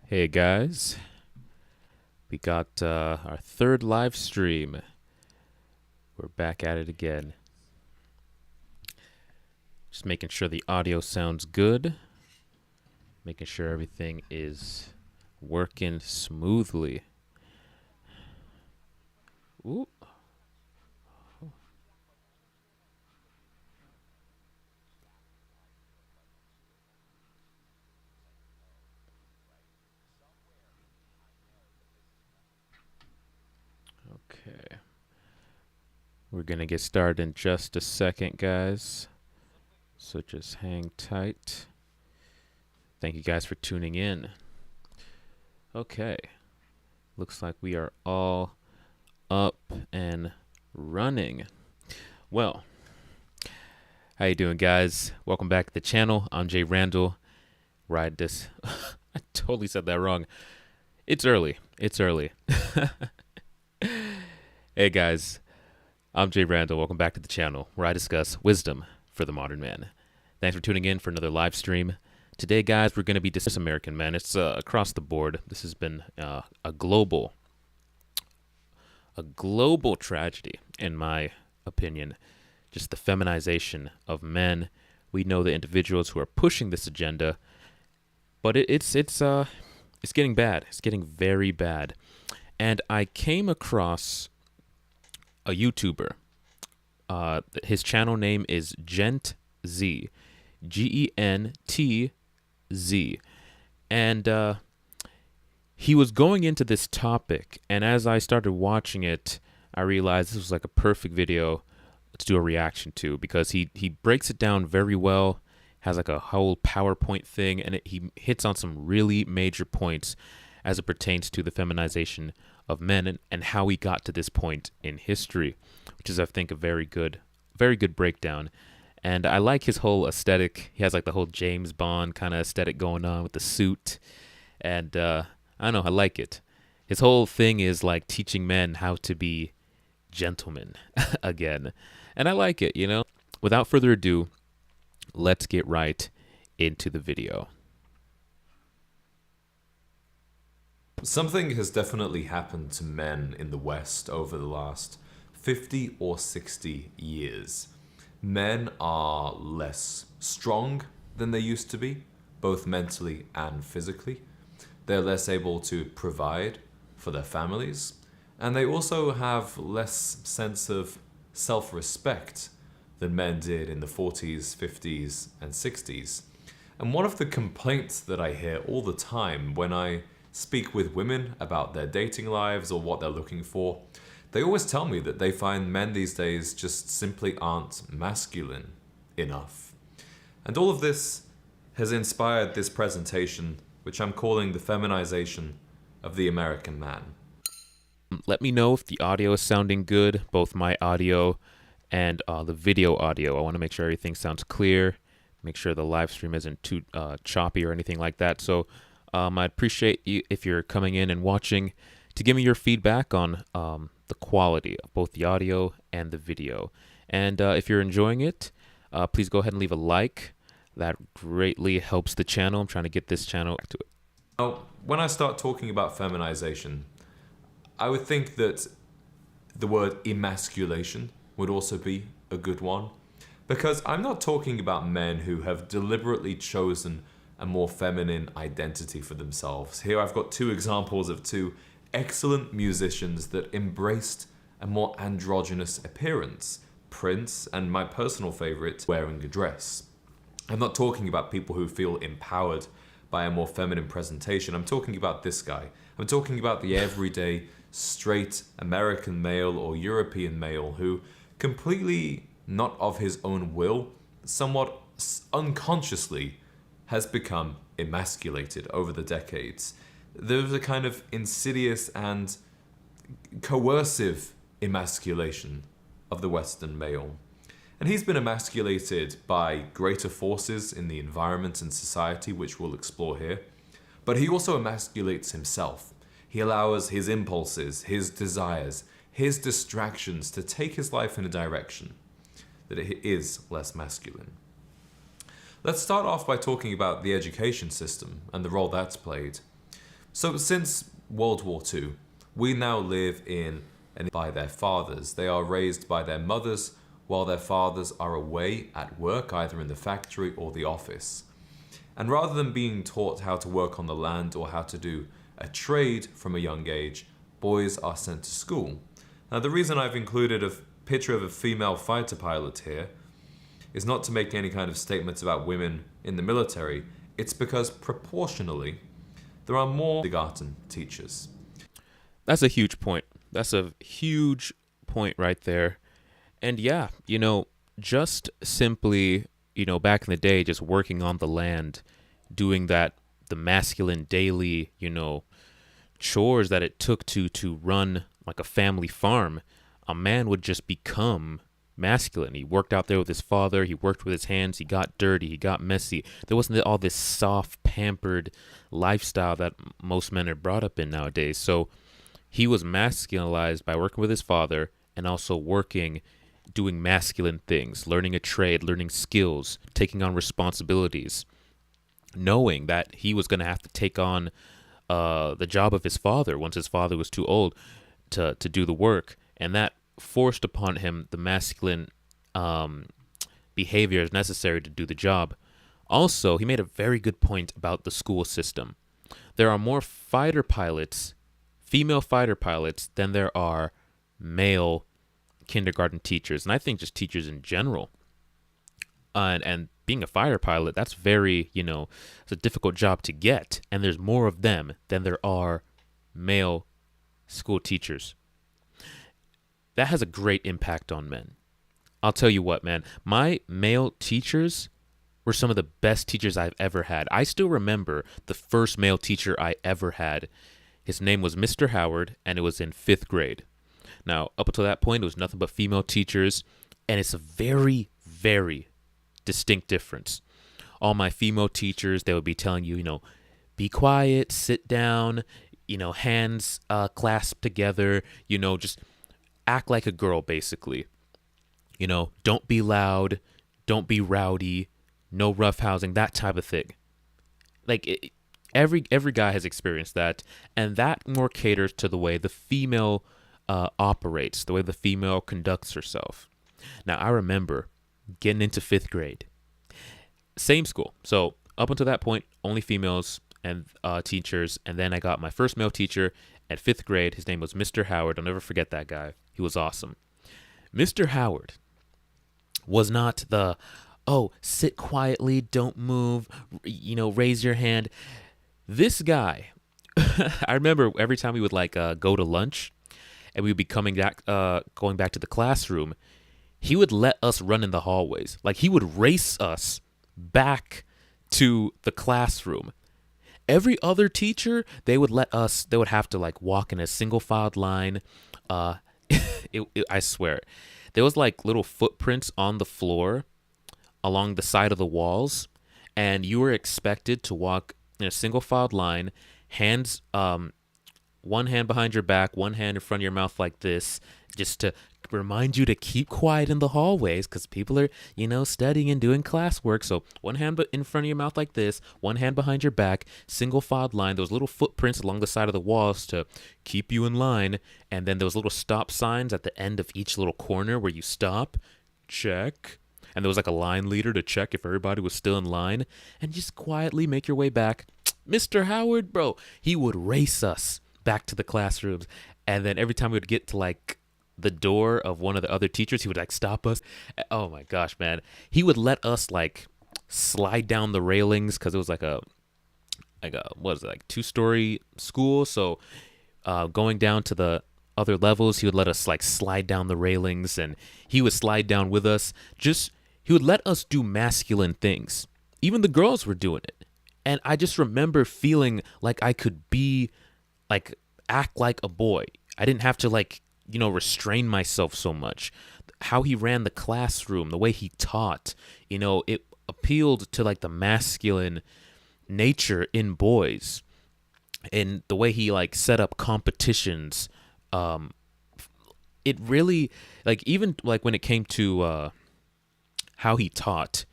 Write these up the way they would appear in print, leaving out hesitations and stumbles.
Hey guys, we got our third live stream. We're back at it again. Just making sure the audio sounds good, making sure everything is working smoothly. Ooh. Okay. We're going to get started in just a second, guys. So just hang tight. Thank you guys for tuning in. Okay. Looks like we are all up and running. Well, how you doing, guys? Welcome back to the channel. I'm Jay Randall. Ride this. I totally said that wrong. It's early. It's early. Hey, guys. I'm Jay Randall. Welcome back to the channel where I discuss wisdom for the modern man. Thanks for tuning in for another live stream. Today, guys, we're going to be discussing American men. It's across the board. This has been a global tragedy, in my opinion. Just the feminization of men. We know the individuals who are pushing this agenda, but it's getting bad. It's getting very bad. And I came across a YouTuber. His channel name is Gent Z, GENTZ, and he was going into this topic. And as I started watching it, I realized this was like a perfect video to do a reaction to, because he breaks it down very well, has like a whole PowerPoint thing, and he hits on some really major points as it pertains to the feminization of men and how we got to this point in history, which is, I think, a very good breakdown. And I like his whole aesthetic. He has like the whole James Bond kind of aesthetic going on with the suit, and I don't know, I like it. His whole thing is like teaching men how to be gentlemen again, and I like it. Without further ado, let's get right into the video. Something has definitely happened to men in the West over the last 50 or 60 years. Men are less strong than they used to be, both mentally and physically. They're less able to provide for their families, and they also have less sense of self-respect than men did in the 40s, 50s, and 60s. And one of the complaints that I hear all the time when I speak with women about their dating lives or what they're looking for, they always tell me that they find men these days just simply aren't masculine enough. And all of this has inspired this presentation, which I'm calling the feminization of the American man. Let me know if the audio is sounding good, both my audio and the video audio. I want to make sure everything sounds clear, make sure the live stream isn't too choppy or anything like that. So I'd appreciate you if you're coming in and watching to give me your feedback on the quality of both the audio and the video. And if you're enjoying it, please go ahead and leave a like. That greatly helps the channel. I'm trying to get this channel back to it. Now, when I start talking about feminization, I would think that the word emasculation would also be a good one, because I'm not talking about men who have deliberately chosen a more feminine identity for themselves. Here I've got two examples of two excellent musicians that embraced a more androgynous appearance. Prince, and my personal favorite, wearing a dress. I'm not talking about people who feel empowered by a more feminine presentation. I'm talking about this guy. I'm talking about the everyday straight American male or European male who completely not of his own will, somewhat unconsciously, has become emasculated over the decades. There's a kind of insidious and coercive emasculation of the Western male. And he's been emasculated by greater forces in the environment and society, which we'll explore here. But he also emasculates himself. He allows his impulses, his desires, his distractions to take his life in a direction that it is less masculine. Let's start off by talking about the education system and the role that's played. So since World War II, we now live in and by their fathers. They are raised by their mothers while their fathers are away at work, either in the factory or the office. And rather than being taught how to work on the land or how to do a trade from a young age, boys are sent to school. Now, the reason I've included a picture of a female fighter pilot here is not to make any kind of statements about women in the military. It's because proportionally, there are more kindergarten teachers. That's a huge point. That's a huge point right there. And yeah, just simply, back in the day, just working on the land, doing the masculine daily, chores that it took to run like a family farm, a man would just become masculine. He worked out there with his father. He worked with his hands. He got dirty. He got messy. There wasn't all this soft, pampered lifestyle that most men are brought up in nowadays. So he was masculinized by working with his father and also working, doing masculine things, learning a trade, learning skills, taking on responsibilities, knowing that he was going to have to take on the job of his father once his father was too old to do the work. And that forced upon him the masculine behavior necessary to do the job. Also, he made a very good point about the school system. There are more fighter pilots, female fighter pilots, than there are male kindergarten teachers. And I think just teachers in general. And being a fighter pilot, that's very, it's a difficult job to get. And there's more of them than there are male school teachers. That has a great impact on men. I'll tell you what, man, my male teachers were some of the best teachers I've ever had. I still remember the first male teacher I ever had. His name was Mr. Howard, and it was in 5th grade. Now, up until that point, it was nothing but female teachers, and it's a very, very distinct difference. All my female teachers, they would be telling you, be quiet, sit down, hands clasped together, just act like a girl, basically. Don't be loud, don't be rowdy, no roughhousing, that type of thing. Like every guy has experienced that, and that more caters to the way the female operates, the way the female conducts herself. Now, I remember getting into 5th grade, same school. So up until that point, only females and teachers, and then I got my first male teacher at 5th grade. His name was Mr. Howard. I'll never forget that guy. He was awesome. Mr. Howard was not sit quietly, don't move, raise your hand. This guy, I remember every time we would go to lunch and we would be going back to the classroom, he would let us run in the hallways. Like, he would race us back to the classroom. Every other teacher, they would have to walk in a single filed line. I swear, there was little footprints on the floor along the side of the walls, and you were expected to walk in a single filed line, hands, one hand behind your back, one hand in front of your mouth like this, just to remind you to keep quiet in the hallways because people are, studying and doing classwork. So one hand in front of your mouth like this, one hand behind your back, single filed line, those little footprints along the side of the walls to keep you in line. And then those little stop signs at the end of each little corner where you stop, check. And there was a line leader to check if everybody was still in line, and just quietly make your way back. Mr. Howard, bro, he would race us back to the classrooms. And then every time we would get to the door of one of the other teachers, he would stop us. Oh my gosh, man. He would let us slide down the railings because it was a what is it, 2-story school. So going down to the other levels, he would let us slide down the railings, and he would slide down with us. He would let us do masculine things. Even the girls were doing it. And I just remember feeling like I could be act like a boy. I didn't have to restrain myself so much. How he ran the classroom, the way he taught, it appealed to the masculine nature in boys, and the way he set up competitions. It really even when it came to how he taught,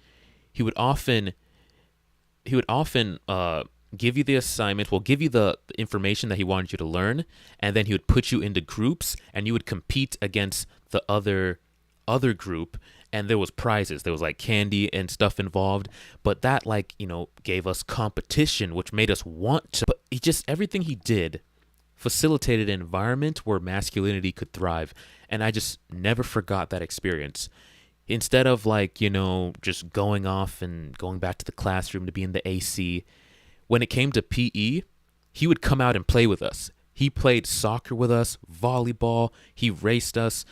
he would often give you the assignment, will give you the information that he wanted you to learn, and then he would put you into groups, and you would compete against the other group, and there was prizes. There was like candy and stuff involved, but that, like, gave us competition, which made us want to. But he just, everything he did facilitated an environment where masculinity could thrive, and I just never forgot that experience. Instead of, like, just going off and going back to the classroom to be in the AC, when it came to PE, he would come out and play with us. He played soccer with us, volleyball, he raced us,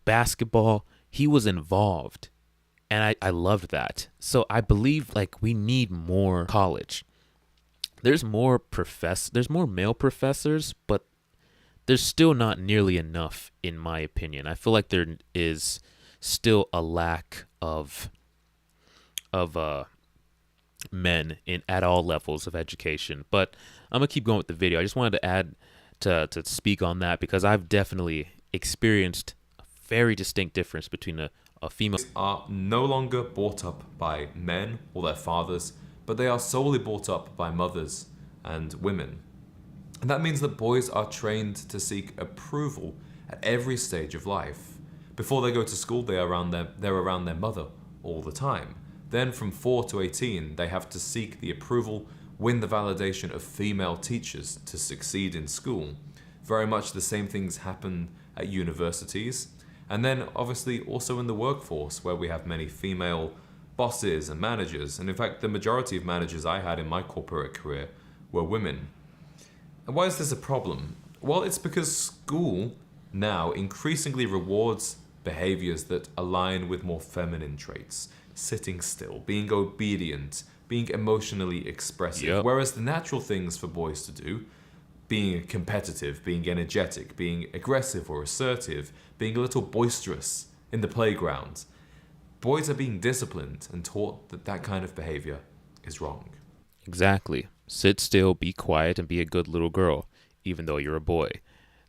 basketball. He was involved. And I loved that. So I believe, like, we need more college. There's more male professors, but there's still not nearly enough, in my opinion. I feel like there is still a lack of men in at all levels of education. But I'm gonna keep going with the video. I just wanted to add to speak on that because I've definitely experienced a very distinct difference between a female Are no longer brought up by men or their fathers, but they are solely brought up by mothers and women. And that means that boys are trained to seek approval at every stage of life. Before they go to school, they're around their mother all the time. Then from 4 to 18, they have to seek the approval, win the validation of female teachers to succeed in school. Very much the same things happen at universities. And then obviously also in the workforce, where we have many female bosses and managers. And in fact, the majority of managers I had in my corporate career were women. And why is this a problem? Well, it's because school now increasingly rewards behaviors that align with more feminine traits. Sitting still, being obedient, being emotionally expressive. Yep. Whereas the natural things for boys to do, being competitive, being energetic, being aggressive or assertive, being a little boisterous in the playground, boys are being disciplined and taught that that kind of behavior is wrong. Exactly. Sit still, be quiet, and be a good little girl, even though you're a boy.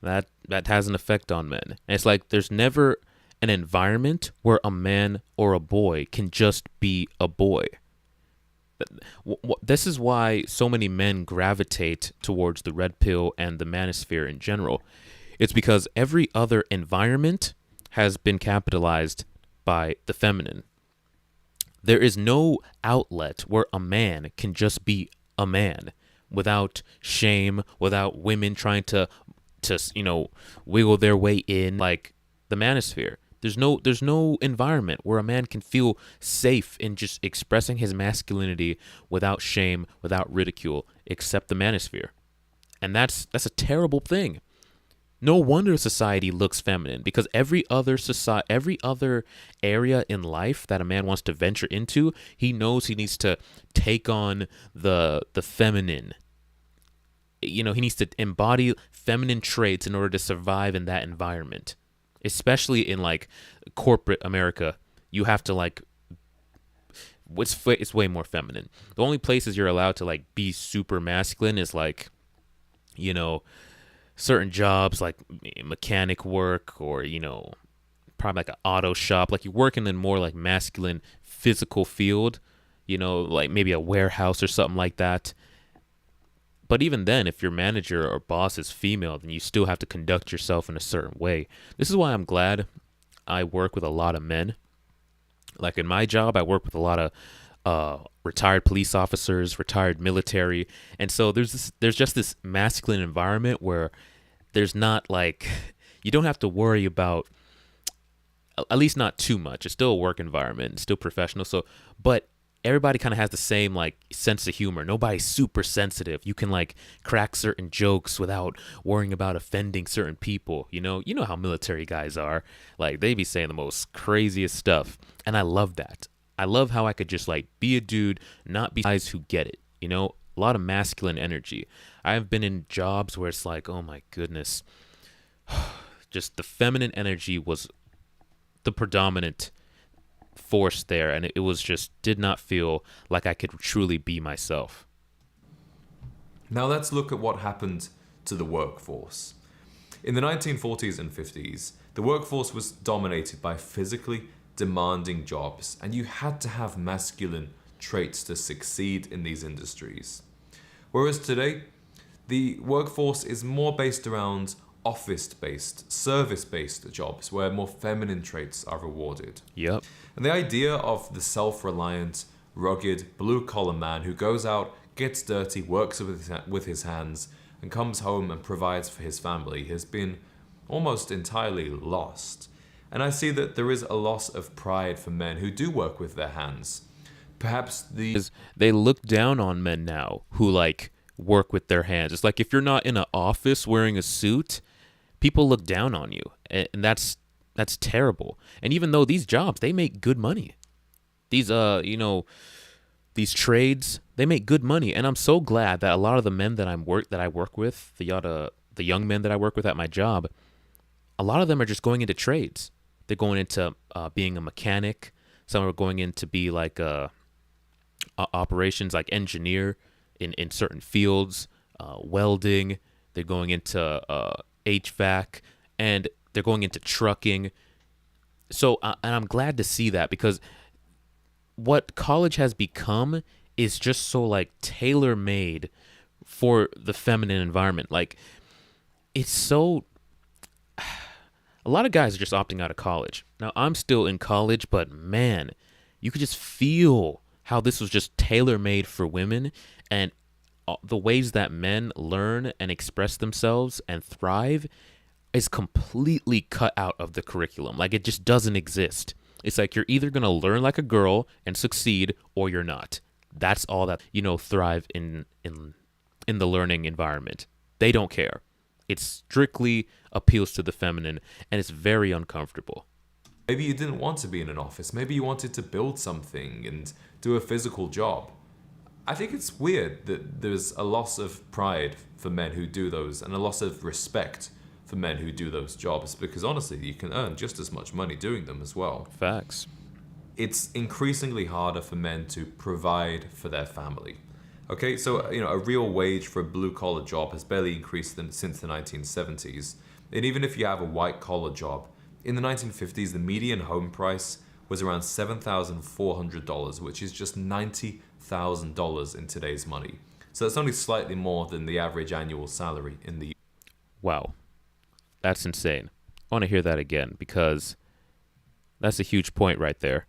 That has an effect on men. And it's like there's never an environment where a man or a boy can just be a boy. This is why so many men gravitate towards the red pill and the manosphere in general. It's because every other environment has been capitalized by the feminine. There is no outlet where a man can just be a man without shame, without women trying to wiggle their way in, like the manosphere. There's no environment where a man can feel safe in just expressing his masculinity without shame, without ridicule, except the manosphere. And that's a terrible thing. No wonder society looks feminine, because every other area in life that a man wants to venture into, he knows he needs to take on the feminine. He needs to embody feminine traits in order to survive in that environment. Especially in, like, corporate America, you have to, like, it's way more feminine. The only places you're allowed to, like, be super masculine is, like, certain jobs like mechanic work, or probably like an auto shop. Like, you're working in more like masculine physical field, like maybe a warehouse or something like that. But even then, if your manager or boss is female, then you still have to conduct yourself in a certain way. This is why I'm glad I work with a lot of men. Like in my job, I work with a lot of retired police officers, retired military, and so there's just this masculine environment where there's not, like, you don't have to worry about, at least not too much. It's still a work environment, it's still professional. So, but everybody kind of has the same, like, sense of humor. Nobody's super sensitive. You can, like, crack certain jokes without worrying about offending certain people. You know how military guys are. Like, they be saying the most craziest stuff, and I love that. I love how I could just, like, be a dude, not be guys who get it. A lot of masculine energy. I've been in jobs where it's like, oh my goodness, just the feminine energy was the predominant force there, and it was just did not feel like I could truly be myself. Now let's look at what happened to the workforce. In the 1940s and 50s, the workforce was dominated by physically demanding jobs, and you had to have masculine traits to succeed in these industries. Whereas today, the workforce is more based around office-based, service-based jobs where more feminine traits are rewarded. Yep. And the idea of the self-reliant, rugged, blue-collar man who goes out, gets dirty, works with his hands, and comes home and provides for his family has been almost entirely lost. And I see that there is a loss of pride for men who do work with their hands. Perhaps the Is they look down on men now who like work with their hands. It's like if you're not in an office wearing a suit, people look down on you, and that's terrible. And even though these jobs they make good money, these these trades they make good money, and I'm so glad that a lot of the men that I work with, the young men that I work with at my job, a lot of them are just going into trades. They're going into being a mechanic. Some are going into be like operations like engineer in certain fields, welding. They're going into HVAC, and they're going into trucking. So, and I'm glad to see that, because what college has become is just so like tailor made for the feminine environment. Like, it's so. A lot of guys are just opting out of college. Now, I'm still in college, but man, you could just feel how this was just tailor made for women, and the ways that men learn and express themselves and thrive is completely cut out of the curriculum. Like, it just doesn't exist. It's like you're either going to learn like a girl and succeed, or you're not. That's all that, thrive in the learning environment. They don't care. It strictly appeals to the feminine, and it's very uncomfortable. maybe you didn't want to be in an office. Maybe you wanted to build something and do a physical job. I think it's weird that there's a loss of pride for men who do those and a loss of respect for men who do those jobs, because honestly, you can earn just as much money doing them as well. Facts. It's increasingly harder for men to provide for their family. Okay, so a real wage for a blue collar job has barely increased since the 1970s. And even if you have a white collar job, in the 1950s, the median home price was around $7,400, which is just $90,000 in today's money. So that's only slightly more than the average annual salary in the. Wow. That's insane. I want to hear that again, because that's a huge point right there.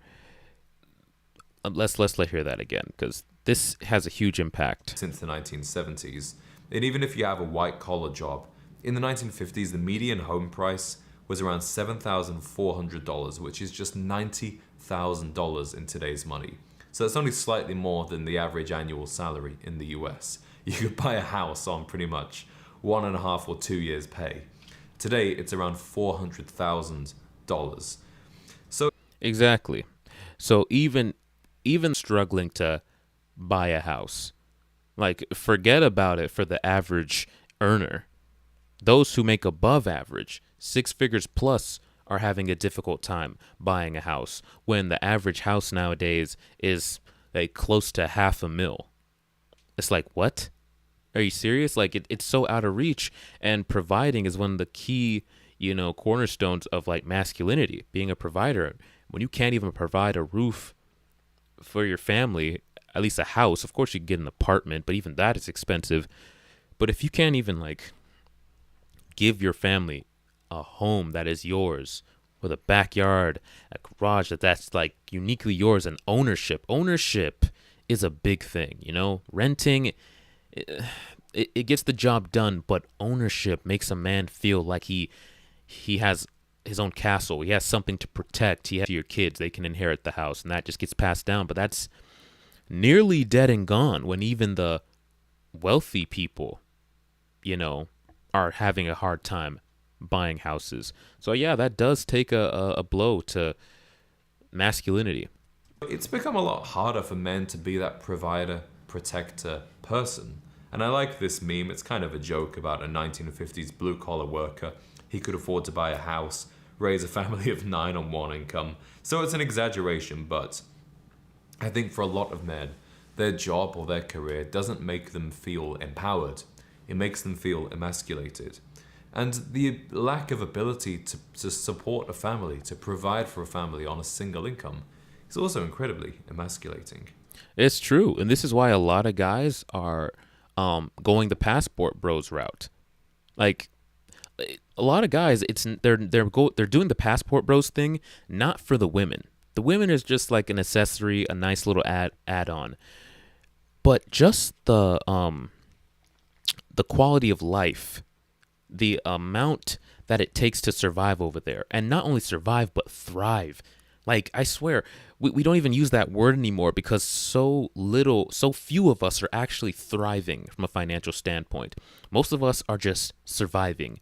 Let's hear that again, because this has a huge impact. Since the 1970s. And even if you have a white collar job, in the 1950s, the median home price was around $7,400, which is just $90,000 in today's money. So that's only slightly more than the average annual salary in the US. You could buy a house on pretty much 1.5 or 2 years' pay. Today, it's around $400,000. So Exactly. So even struggling to buy a house, like, forget about it for the average earner. Those who make above average, 6 figures plus, are having a difficult time buying a house, when the average house nowadays is like close to $500,000. It's like, what? Are you serious? Like, it's so out of reach. And providing is one of the key, cornerstones of like masculinity, being a provider. When you can't even provide a roof for your family, at least a house, of course you can get an apartment, but even that is expensive. But if you can't even like give your family a home that is yours, with a backyard, a garage that's like uniquely yours, and ownership is a big thing. Renting, it gets the job done, but ownership makes a man feel like he has his own castle. He has something to protect. He has your kids, they can inherit the house, and that just gets passed down. But that's nearly dead and gone when even the wealthy people, are having a hard time buying houses. So yeah, that does take a blow to masculinity. it's become a lot harder for men to be that provider, protector person. And I like this meme. It's kind of a joke about a 1950s blue collar worker. He could afford to buy a house, raise a family of 9 on one income. So it's an exaggeration, but I think for a lot of men, their job or their career doesn't make them feel empowered. It makes them feel emasculated. And the lack of ability to support a family, to provide for a family on a single income, is also incredibly emasculating. It's true. And this is why a lot of guys are going the passport bros route. Like a lot of guys, they're doing the passport bros thing not for the women. The women is just like an accessory, a nice little add on. But just the quality of life, the amount that it takes to survive over there, and not only survive but thrive. Like I swear, we don't even use that word anymore because so few of us are actually thriving from a financial standpoint. Most of us are just surviving,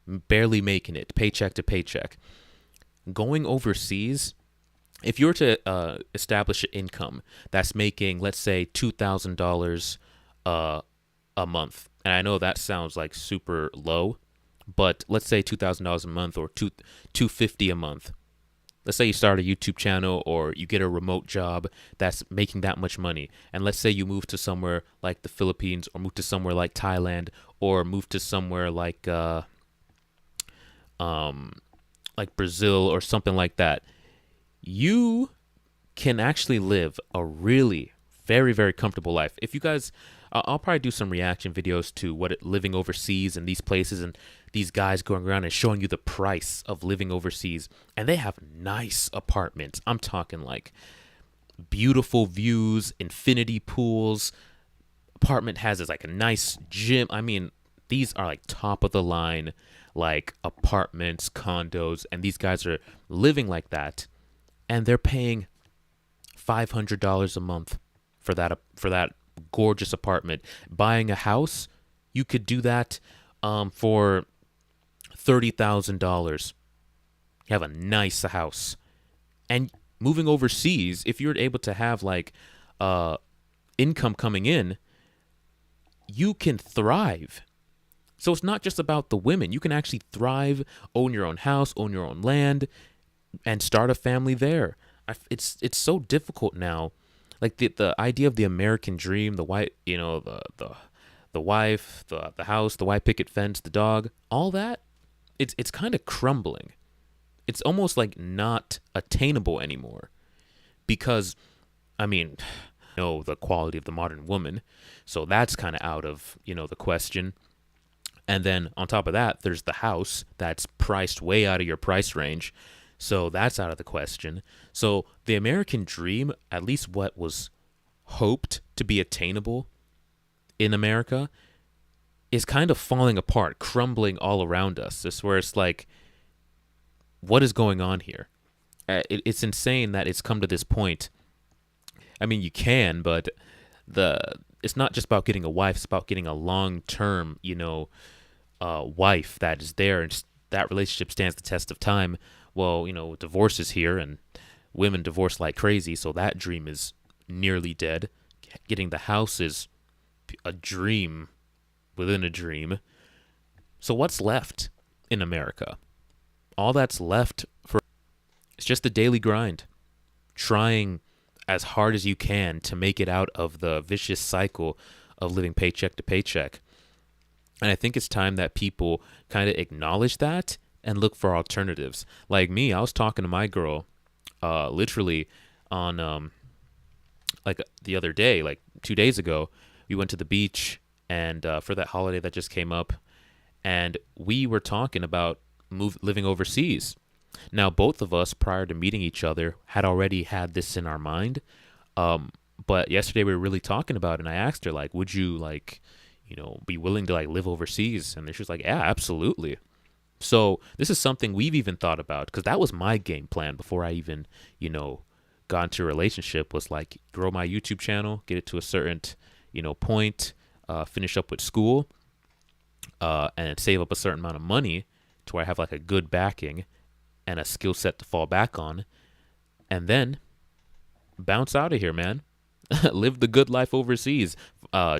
barely making it, paycheck to paycheck. Going overseas, if you were to establish an income that's making, let's say, $2,000 a month, and I know that sounds like super low, but let's say $2,000 a month or $250 a month. Let's say you start a YouTube channel or you get a remote job that's making that much money, and let's say you move to somewhere like the Philippines or move to somewhere like Thailand or move to somewhere um like Brazil or something like that. You can actually live a really very, very comfortable life. If you guys, I'll probably do some reaction videos to living overseas in these places and these guys going around and showing you the price of living overseas. And they have nice apartments. I'm talking like beautiful views, infinity pools. Apartment has this like a nice gym. I mean, these are like top of the line, like apartments, condos, and these guys are living like that, and they're paying $500 a month for that gorgeous apartment. Buying a house, you could do that for $30,000. You have a nice house. And moving overseas, if you're able to have like income coming in, you can thrive. So it's not just about the women. You can actually thrive, own your own house, own your own land, and start a family there. It's so difficult now. Like the idea of the American dream, the white, the wife, the house, the white picket fence, the dog, all that, it's kind of crumbling. It's almost like not attainable anymore because, I mean, the quality of the modern woman, so that's kind of out of the question. And then on top of that, there's the house that's priced way out of your price range. So that's out of the question. So the American dream, at least what was hoped to be attainable in America, is kind of falling apart, crumbling all around us. This where it's like, what is going on here? It's insane that it's come to this point. I mean, you can, but it's not just about getting a wife. It's about getting a long-term, wife that is there and that relationship stands the test of time. Well, divorce is here and women divorce like crazy, so that dream is nearly dead. Getting the house is a dream within a dream. So what's left in America? All that's left for it's just the daily grind, trying as hard as you can to make it out of the vicious cycle of living paycheck to paycheck. And I think it's time that people kind of acknowledge that and look for alternatives. Like me, I was talking to my girl literally on like the other day, like 2 days ago. We went to the beach and for that holiday that just came up, and we were talking about living overseas. Now, both of us, prior to meeting each other, had already had this in our mind. But yesterday we were really talking about it, and I asked her, like, would you, like, be willing to, like, live overseas? And she was like, yeah, absolutely. So this is something we've even thought about, because that was my game plan before I even, got into a relationship, was, like, grow my YouTube channel, get it to a certain, point, finish up with school, and save up a certain amount of money to where I have, like, a good backing and a skill set to fall back on, and then bounce out of here, man. Live the good life overseas.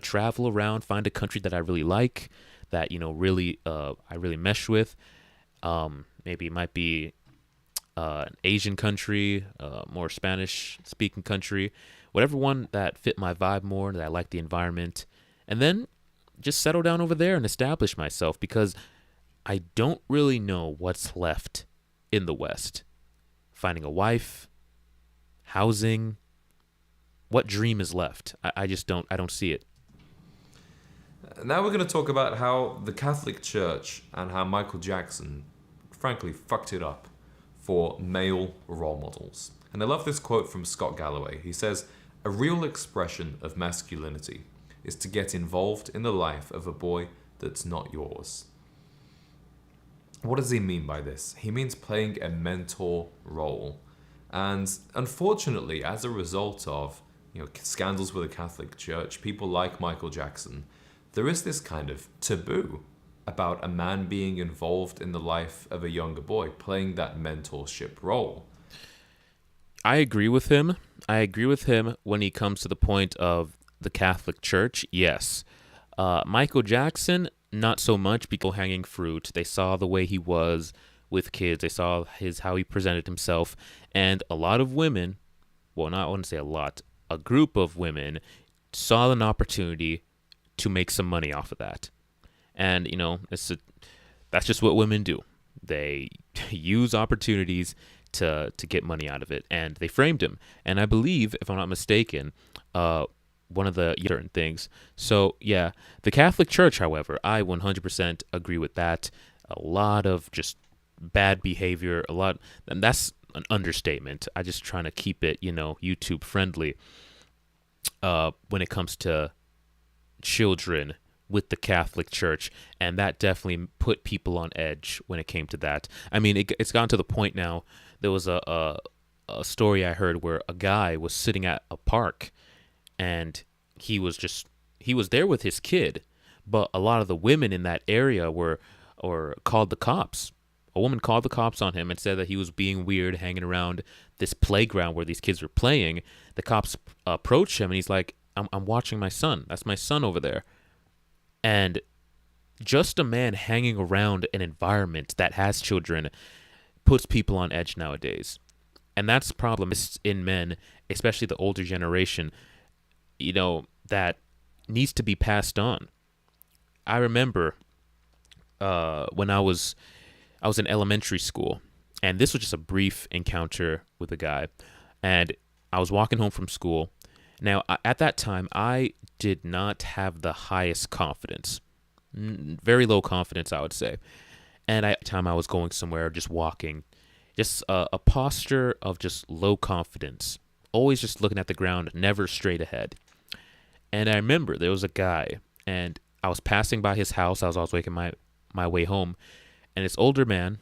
Travel around, find a country that I really like, that really I really mesh with. Maybe it might be an Asian country, more Spanish speaking country, whatever one that fit my vibe more, that I like the environment, and then just settle down over there and establish myself, because I don't really know what's left in the West. Finding a wife, housing, what dream is left? I just don't see it. Now we're going to talk about how the Catholic Church and how Michael Jackson, frankly, fucked it up for male role models. And I love this quote from Scott Galloway. He says, "A real expression of masculinity is to get involved in the life of a boy that's not yours." What does he mean by this? He means playing a mentor role. And unfortunately, as a result of scandals with the Catholic Church, people like Michael Jackson, there is this kind of taboo about a man being involved in the life of a younger boy, playing that mentorship role. I agree with him. I agree with him when he comes to the point of the Catholic Church. Yes. Michael Jackson, not so much. People hanging fruit. They saw the way he was with kids. They saw how he presented himself, and a lot of women, well, not I wouldn't say a lot, a group of women saw an opportunity to make some money off of that. And that's just what women do. They use opportunities to get money out of it, and they framed him. And I believe, if I'm not mistaken, one of the certain things. So yeah, the Catholic Church, however, I 100% agree with that. A lot of just bad behavior, and that's an understatement. I just trying to keep it, YouTube friendly. When it comes to children with the Catholic Church, and that definitely put people on edge when it came to that. I mean, it's gotten to the point now. There was a story I heard where a guy was sitting at a park, and he was there with his kid, but a lot of the women in that area called the cops. A woman called the cops on him and said that he was being weird, hanging around this playground where these kids were playing. The cops approached him, and he's like, I'm watching my son. That's my son over there. And just a man hanging around an environment that has children puts people on edge nowadays. And that's the problem in men, especially the older generation, that needs to be passed on. I remember when I was in elementary school, and this was just a brief encounter with a guy, and I was walking home from school. Now, at that time, I did not have the highest confidence, very low confidence, I would say. And at the time, I was going somewhere, just walking, just a posture of just low confidence, always just looking at the ground, never straight ahead. And I remember there was a guy, and I was passing by his house. I was making my way home, and this older man,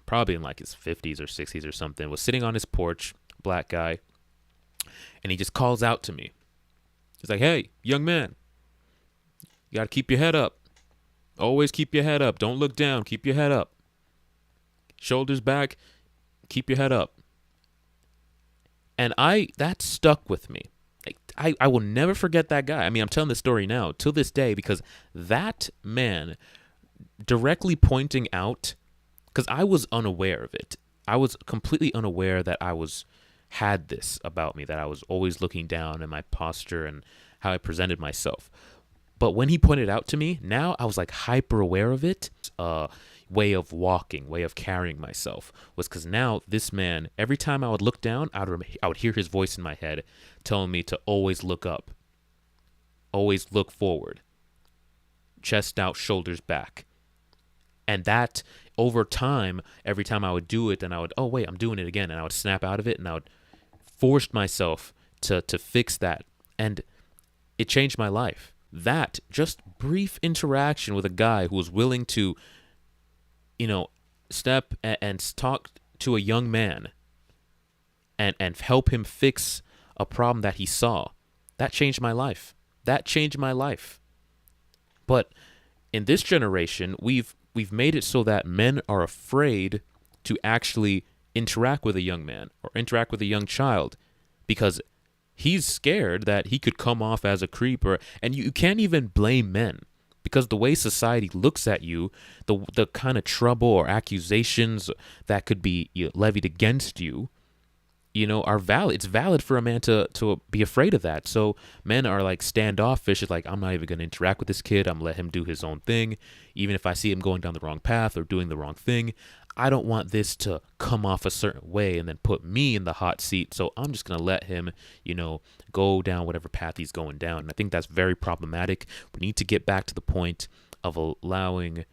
probably in like his 50s or 60s or something, was sitting on his porch, black guy, and he just calls out to me. He's like, "Hey, young man, you got to keep your head up. Always keep your head up. Don't look down. Keep your head up. Shoulders back. Keep your head up." And that stuck with me. I will never forget that guy. I mean, I'm telling this story now, till this day, because that man directly pointing out, because I was unaware of it. I was completely unaware that had this about me, that I was always looking down at my posture and how I presented myself. But when he pointed out to me, now I was like hyper aware of it. Way of walking, way of carrying myself was because now this man, every time I would look down, I would hear his voice in my head telling me to always look up, always look forward, chest out, shoulders back. And that over time, every time I would do it, then I would, oh wait, I'm doing it again, and I would snap out of it, and I would force myself to fix that, and it changed my life. That just brief interaction with a guy who was willing to step and talk to a young man and help him fix a problem that he saw. That changed my life. That changed my life. But in this generation, we've made it so that men are afraid to actually interact with a young man or interact with a young child because he's scared that he could come off as a creep, and you can't even blame men. Because the way society looks at you, the kind of trouble or accusations that could be levied against you, are valid. It's valid for a man to be afraid of that. So men are like standoffish. It's like, I'm not even going to interact with this kid. I'm going to let him do his own thing. Even if I see him going down the wrong path or doing the wrong thing, I don't want this to come off a certain way and then put me in the hot seat. So I'm just going to let him, go down whatever path he's going down. And I think that's very problematic. We need to get back to the point of allowing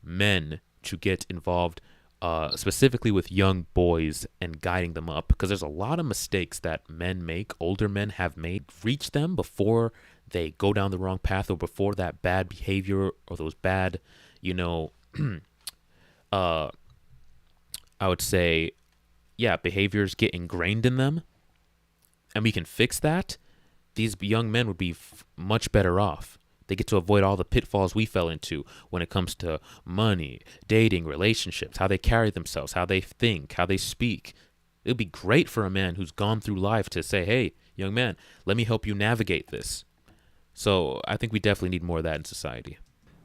men to get involved, specifically with young boys, and guiding them up, because there's a lot of mistakes that men make, older men have made, reach them before they go down the wrong path, or before that bad behavior or those bad, uh, I would say, behaviors get ingrained in them, and we can fix that. These young men would be much better off. They get to avoid all the pitfalls we fell into when it comes to money, dating, relationships, how they carry themselves, how they think, how they speak. It would be great for a man who's gone through life to say, hey, young man, let me help you navigate this. So I think we definitely need more of that in society.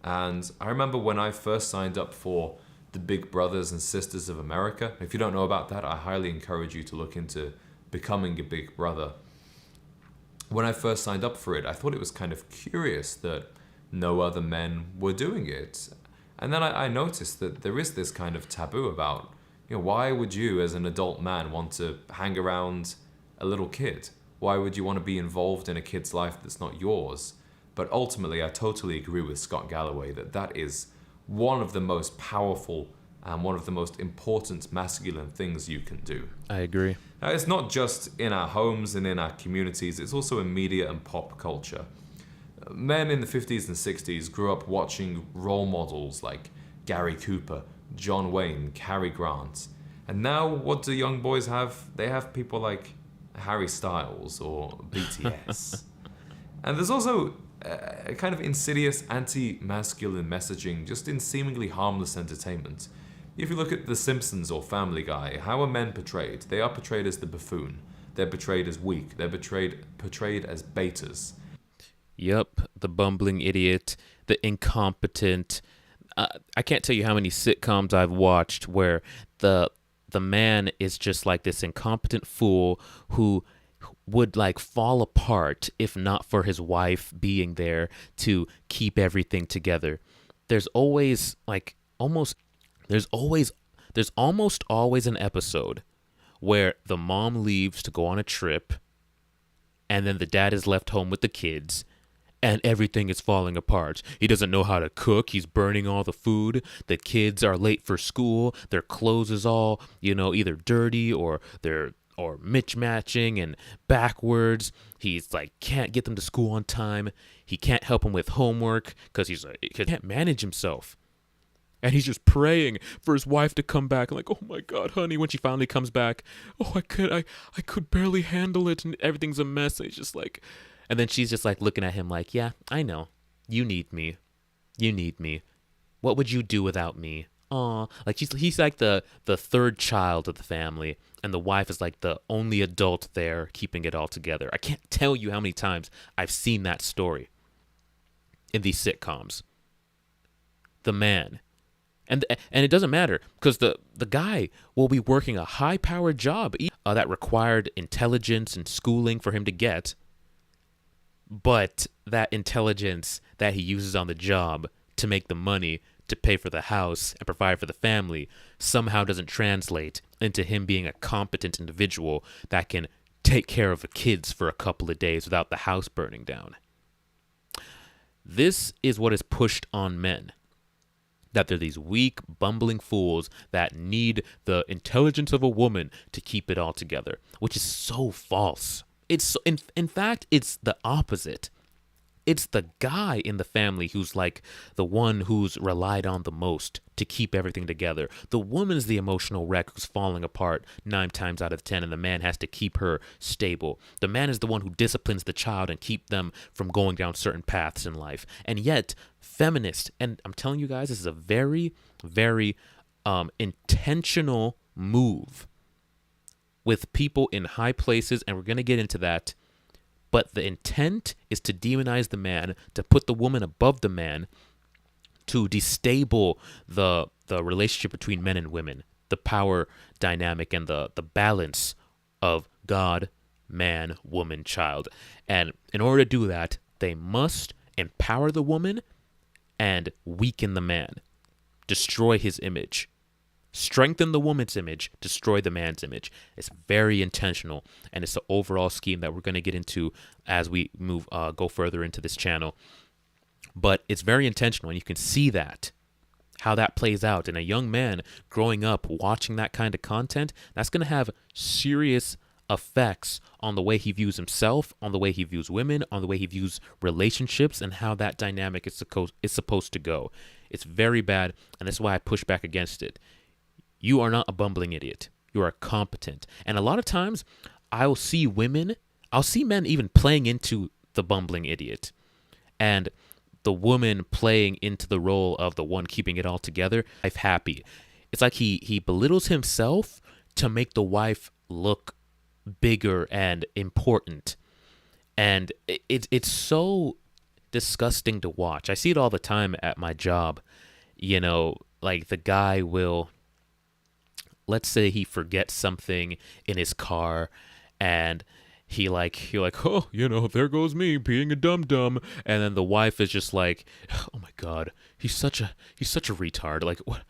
And I remember when I first signed up for the Big Brothers and Sisters of America. If you don't know about that, I highly encourage you to look into becoming a Big Brother. When I first signed up for it, I thought it was kind of curious that no other men were doing it. And then I noticed that there is this kind of taboo about, why would you as an adult man want to hang around a little kid? Why would you want to be involved in a kid's life that's not yours? But ultimately, I totally agree with Scott Galloway that is one of the most powerful and one of the most important masculine things you can do. I agree. Now, it's not just in our homes and in our communities, it's also in media and pop culture. Men in the 50s and 60s grew up watching role models like Gary Cooper, John Wayne, Cary Grant. And now, what do young boys have? They have people like Harry Styles or BTS. And there's also a kind of insidious anti-masculine messaging just in seemingly harmless entertainment. If you look at The Simpsons or Family Guy, how are men portrayed? They are portrayed as the buffoon. They're portrayed as weak. They're portrayed as betas. Yep, the bumbling idiot, the incompetent. I can't tell you how many sitcoms I've watched where the man is just like this incompetent fool who would like fall apart if not for his wife being there to keep everything together. There's always like there's almost always an episode where the mom leaves to go on a trip and then the dad is left home with the kids and everything is falling apart. He doesn't know how to cook. He's burning all the food. The kids are late for school. Their clothes is all, either dirty or mismatching and backwards. He's like can't get them to school on time. He can't help them with homework because he can't manage himself. And he's just praying for his wife to come back. Like, oh my God, honey, when she finally comes back, I could barely handle it, and everything's a mess. And he's just like, and then she's just like looking at him like, yeah, I know, you need me. What would you do without me? Aw, like he's like the third child of the family, and the wife is like the only adult there keeping it all together. I can't tell you how many times I've seen that story in these sitcoms. The man. And it doesn't matter because the guy will be working a high-powered job that required intelligence and schooling for him to get, but that intelligence that he uses on the job to make the money to pay for the house and provide for the family somehow doesn't translate into him being a competent individual that can take care of the kids for a couple of days without the house burning down. This is what is pushed on men. That they're these weak, bumbling fools that need the intelligence of a woman to keep it all together, which is so false. It's in fact, it's the opposite. It's the guy in the family who's like the one who's relied on the most to keep everything together. The woman is the emotional wreck who's falling apart 9 times out of 10, and the man has to keep her stable. The man is the one who disciplines the child and keep them from going down certain paths in life. And yet, feminists, and I'm telling you guys, this is a very, very intentional move with people in high places, and we're going to get into that. But the intent is to demonize the man, to put the woman above the man, to destabilize the relationship between men and women, the power dynamic and the balance of God, man, woman, child. And in order to do that, they must empower the woman and weaken the man, destroy his image. Strengthen the woman's image, destroy the man's image. It's very intentional, and it's the overall scheme that we're going to get into as we go further into this channel. But it's very intentional, and you can see that how that plays out. And a young man growing up watching that kind of content, that's going to have serious effects on the way he views himself, on the way he views women, on the way he views relationships, and how that dynamic is supposed to go. It's very bad, and that's why I push back against it. You are not a bumbling idiot. You are competent. And a lot of times I'll see men even playing into the bumbling idiot, and the woman playing into the role of the one keeping it all together. Life happy. It's like he belittles himself to make the wife look bigger and important. And it's so disgusting to watch. I see it all the time at my job. Like the guy will, let's say he forgets something in his car, and he oh, there goes me being a dum-dum. And then the wife is just like, oh my god, he's such a retard. Like, what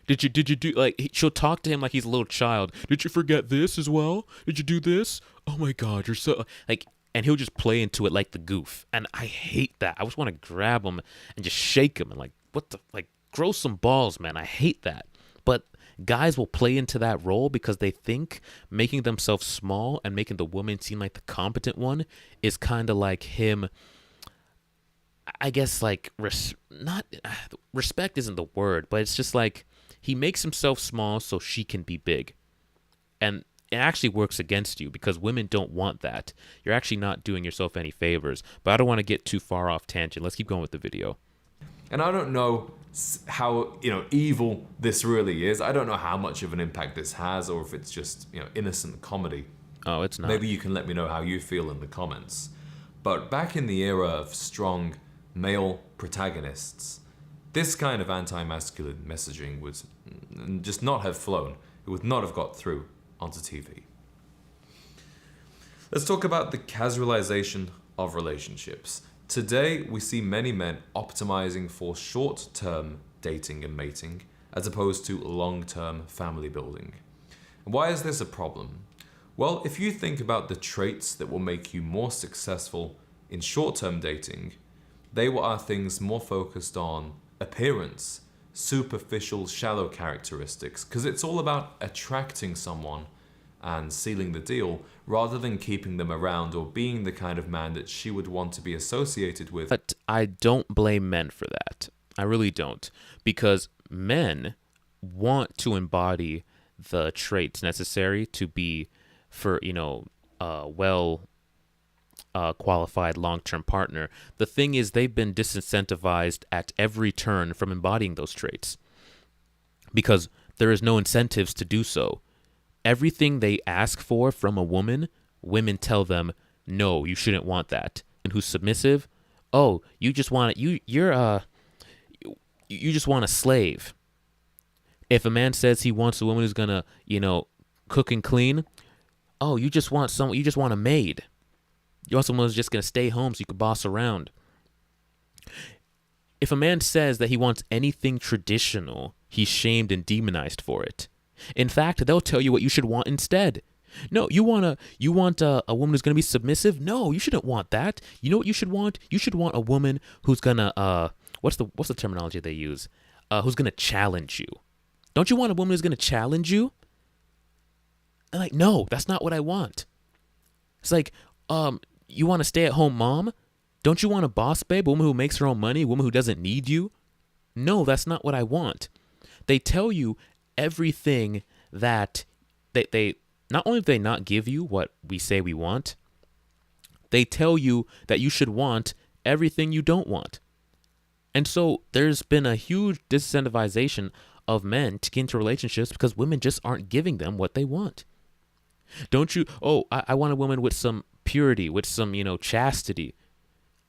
did you do? Like, she'll talk to him like he's a little child. Did you forget this as well? Did you do this? Oh my god, you're so like. And he'll just play into it like the goof, and I hate that. I just want to grab him and just shake him and like, what the, like, grow some balls, man. I hate that. But guys will play into that role because they think making themselves small and making the woman seem like the competent one is kind of like him. I guess like respect isn't the word, but it's just like he makes himself small so she can be big. And it actually works against you because women don't want that. You're actually not doing yourself any favors. But I don't want to get too far off tangent. Let's keep going with the video. And I don't know how evil this really is. I don't know how much of an impact this has, or if it's just innocent comedy. Oh, it's not. Maybe you can let me know how you feel in the comments. But back in the era of strong male protagonists, this kind of anti-masculine messaging would just not have flown. It would not have got through onto TV. Let's talk about the casualization of relationships. Today, we see many men optimizing for short-term dating and mating as opposed to long-term family building. Why is this a problem? Well, if you think about the traits that will make you more successful in short-term dating, they are things more focused on appearance, superficial, shallow characteristics, because it's all about attracting someone and sealing the deal rather than keeping them around or being the kind of man that she would want to be associated with. But I don't blame men for that. I really don't. Because men want to embody the traits necessary to be for, qualified long-term partner. The thing is, they've been disincentivized at every turn from embodying those traits because there is no incentives to do so. Everything they ask for from a woman, women tell them, no, you shouldn't want that. And who's submissive? Oh, you just want you just want a slave. If a man says he wants a woman who's gonna, cook and clean, oh, you just want a maid. You want someone who's just gonna stay home so you can boss around. If a man says that he wants anything traditional, he's shamed and demonized for it. In fact, they'll tell you what you should want instead. No, you want a woman who's gonna be submissive? No, you shouldn't want that. You know what you should want? You should want a woman who's gonna what's the terminology they use? Who's gonna challenge you. Don't you want a woman who's gonna challenge you? And like, no, that's not what I want. It's like, you want a stay-at-home mom? Don't you want a boss babe, a woman who makes her own money, a woman who doesn't need you? No, that's not what I want. They tell you everything that they not only do they not give you what we say we want, they tell you that you should want everything you don't want. And so there's been a huge disincentivization of men to get into relationships because women just aren't giving them what they want. Don't you? Oh, I want a woman with some purity, with some, chastity.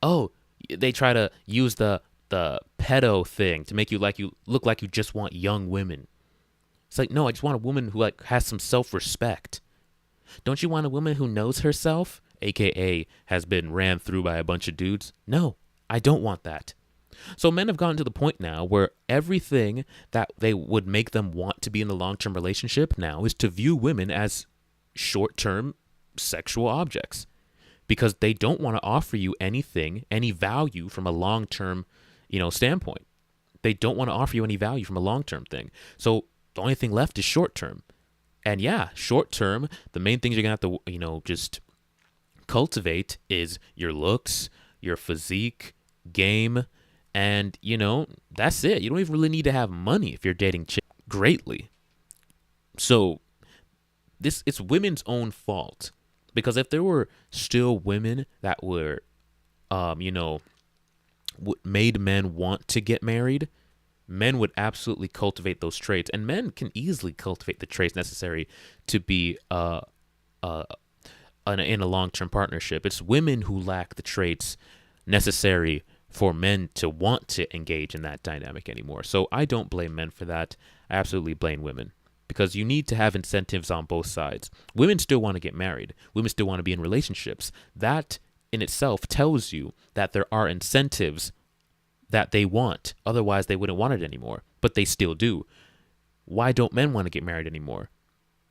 Oh, they try to use the pedo thing to make you look like you just want young women. It's like, no, I just want a woman who has some self-respect. Don't you want a woman who knows herself, aka has been ran through by a bunch of dudes? No, I don't want that. So men have gotten to the point now where everything that they would make them want to be in a long term relationship now is to view women as short term sexual objects because they don't want to offer you anything, any value from a long term, standpoint. They don't want to offer you any value from a long term thing. So the only thing left is short term. And yeah, short term, the main things you're going to have to, just cultivate is your looks, your physique, game, and that's it. You don't even really need to have money if you're dating greatly. So this it's women's own fault because if there were still women that were, made men want to get married, men would absolutely cultivate those traits, and men can easily cultivate the traits necessary to be uh, in a long-term partnership. It's women who lack the traits necessary for men to want to engage in that dynamic anymore. So I don't blame men for that. I absolutely blame women because you need to have incentives on both sides. Women still want to get married. Women still want to be in relationships. That in itself tells you that there are incentives that they want. Otherwise, they wouldn't want it anymore, but they still do. Why don't men want to get married anymore?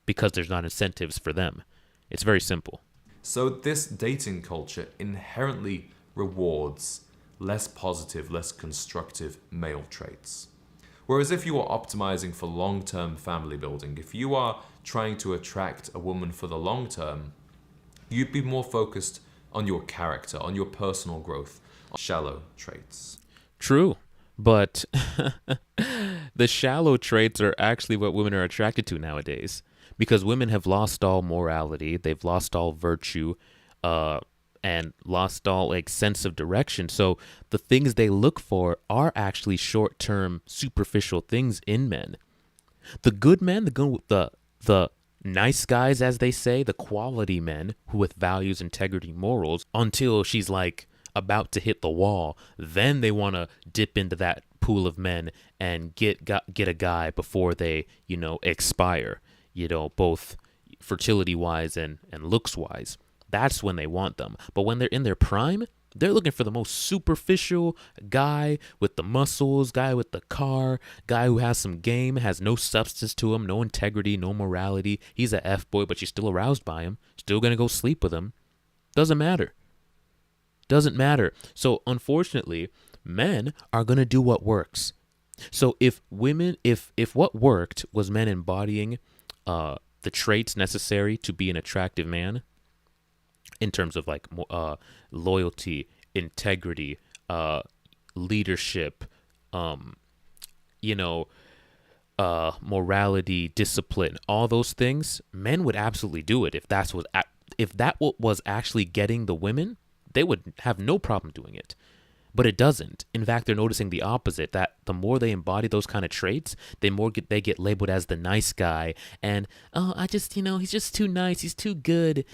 Because there's not incentives for them. It's very simple. So this dating culture inherently rewards less positive, less constructive male traits. Whereas if you are optimizing for long-term family building, if you are trying to attract a woman for the long term, you'd be more focused on your character, on your personal growth, on shallow traits. True. But the shallow traits are actually what women are attracted to nowadays because women have lost all morality, they've lost all virtue, and lost all sense of direction. So the things they look for are actually short-term, superficial things in men. The good men, the nice guys, as they say, the quality men who with values, integrity, morals, until she's like about to hit the wall, then they want to dip into that pool of men and get a guy before they expire, both fertility wise and looks wise. That's when they want them. But when they're in their prime, they're looking for the most superficial guy with the muscles, guy with the car, guy who has some game, has no substance to him, no integrity, no morality. He's a F-boy, but she's still aroused by him, still going to go sleep with him. Doesn't matter. Doesn't matter. So unfortunately, men are going to do what works. So if what worked was men embodying the traits necessary to be an attractive man, in terms of loyalty, integrity, leadership, you know, morality, discipline, all those things, men would absolutely do it if that was actually getting the women, they would have no problem doing it. But it doesn't. In fact, they're noticing the opposite, that the more they embody those kind of traits, they get labeled as the nice guy. And, I just, he's just too nice. He's too good.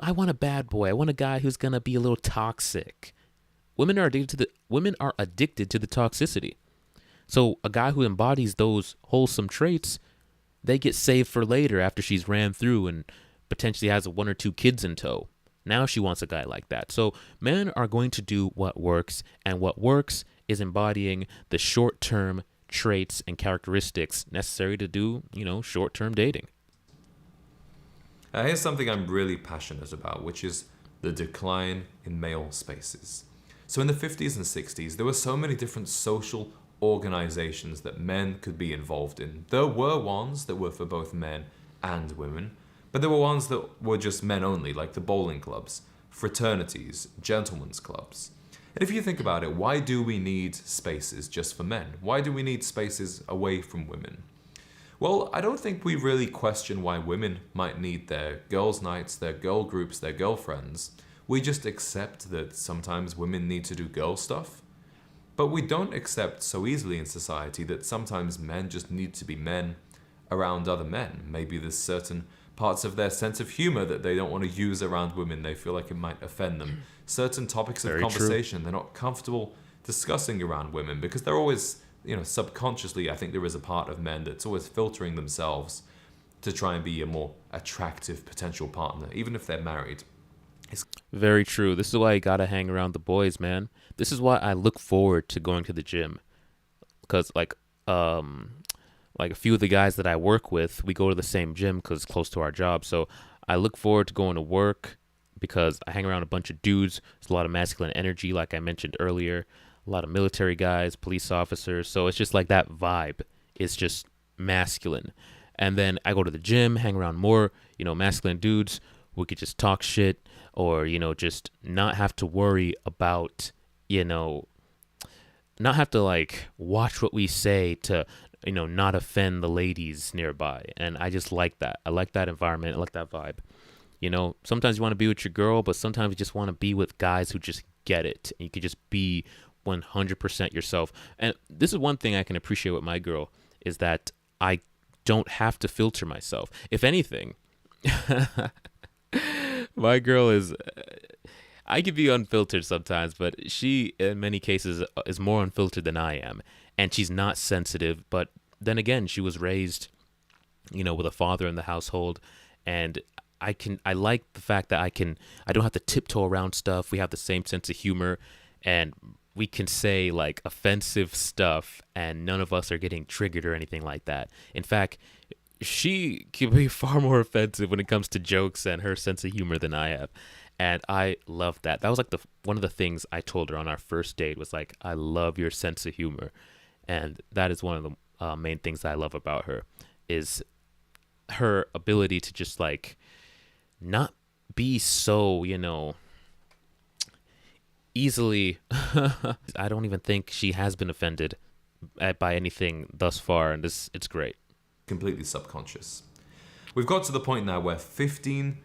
I want a bad boy. I want a guy who's going to be a little toxic. Women are addicted to the toxicity. So a guy who embodies those wholesome traits, they get saved for later after she's ran through and potentially has one or two kids in tow. Now she wants a guy like that. So men are going to do what works, and what works is embodying the short-term traits and characteristics necessary to do, short-term dating. Here's something I'm really passionate about, which is the decline in male spaces. So in the 50s and 60s, there were so many different social organizations that men could be involved in. There were ones that were for both men and women, but there were ones that were just men only, like the bowling clubs, fraternities, gentlemen's clubs. And if you think about it, why do we need spaces just for men? Why do we need spaces away from women? Well, I don't think we really question why women might need their girls' nights, their girl groups, their girlfriends. We just accept that sometimes women need to do girl stuff. But we don't accept so easily in society that sometimes men just need to be men around other men. Maybe there's certain parts of their sense of humor that they don't want to use around women. They feel like it might offend them. Certain topics of conversation they're not comfortable discussing around women because they're always, subconsciously, I think there is a part of men that's always filtering themselves to try and be a more attractive potential partner, even if they're married. Very true. This is why you gotta hang around the boys, man. This is why I look forward to going to the gym because um like a few of the guys that I work with, we go to the same gym because it's close to our job. So I look forward to going to work because I hang around a bunch of dudes. There's a lot of masculine energy, like I mentioned earlier. A lot of military guys, police officers. So it's just like that vibe. It's just masculine. And then I go to the gym, hang around more, masculine dudes. We could just talk shit or, just not have to worry about, you know, not have to like watch what we say to not offend the ladies nearby. And I just like that. I like that environment. I like that vibe. Sometimes you want to be with your girl, but sometimes you just want to be with guys who just get it, and you can just be 100% yourself. And this is one thing I can appreciate with my girl is that I don't have to filter myself. If anything, my girl is I can be unfiltered sometimes, but she, in many cases, is more unfiltered than I am. And she's not sensitive. But then again, she was raised, with a father in the household. And I like the fact that I don't have to tiptoe around stuff. We have the same sense of humor. And we can say like offensive stuff and none of us are getting triggered or anything like that. In fact, she can be far more offensive when it comes to jokes and her sense of humor than I have. And I love that. That was like the one of the things I told her on our first date was like, I love your sense of humor. And that is one of the main things I love about her is her ability to just like not be so, easily. I don't even think she has been offended by anything thus far. And it's great. Completely subconscious. We've got to the point now where 15%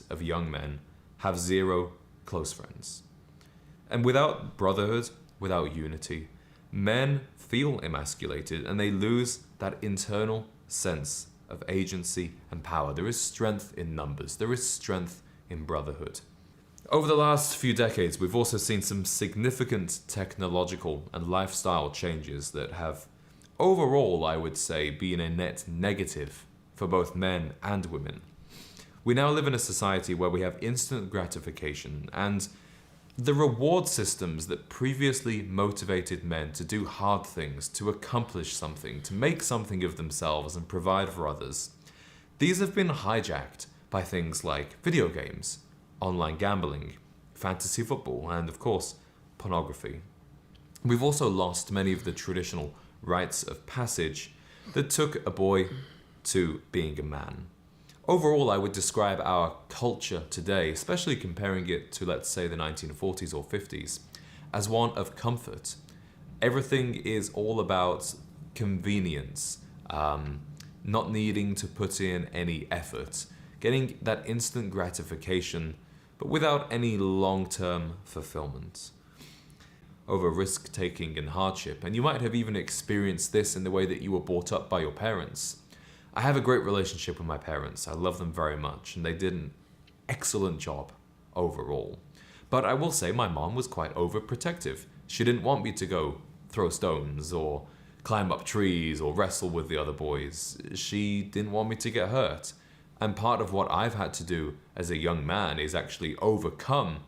of young men have zero close friends. And without brotherhood, without unity, men feel emasculated and they lose that internal sense of agency and power. There is strength in numbers, there is strength in brotherhood. Over the last few decades, we've also seen some significant technological and lifestyle changes that have, overall, I would say, been a net negative for both men and women. We now live in a society where we have instant gratification, and the reward systems that previously motivated men to do hard things, to accomplish something, to make something of themselves and provide for others, these have been hijacked by things like video games, online gambling, fantasy football, and of course, pornography. We've also lost many of the traditional rites of passage that took a boy to being a man. Overall, I would describe our culture today, especially comparing it to, let's say, the 1940s or 50s, as one of comfort. Everything is all about convenience, not needing to put in any effort, getting that instant gratification, but without any long-term fulfillment. Over risk-taking and hardship, and you might have even experienced this in the way that you were brought up by your parents. I have a great relationship with my parents. I love them very much, and they did an excellent job overall. But I will say my mom was quite overprotective. She didn't want me to go throw stones or climb up trees or wrestle with the other boys. She didn't want me to get hurt. And part of what I've had to do as a young man is actually overcome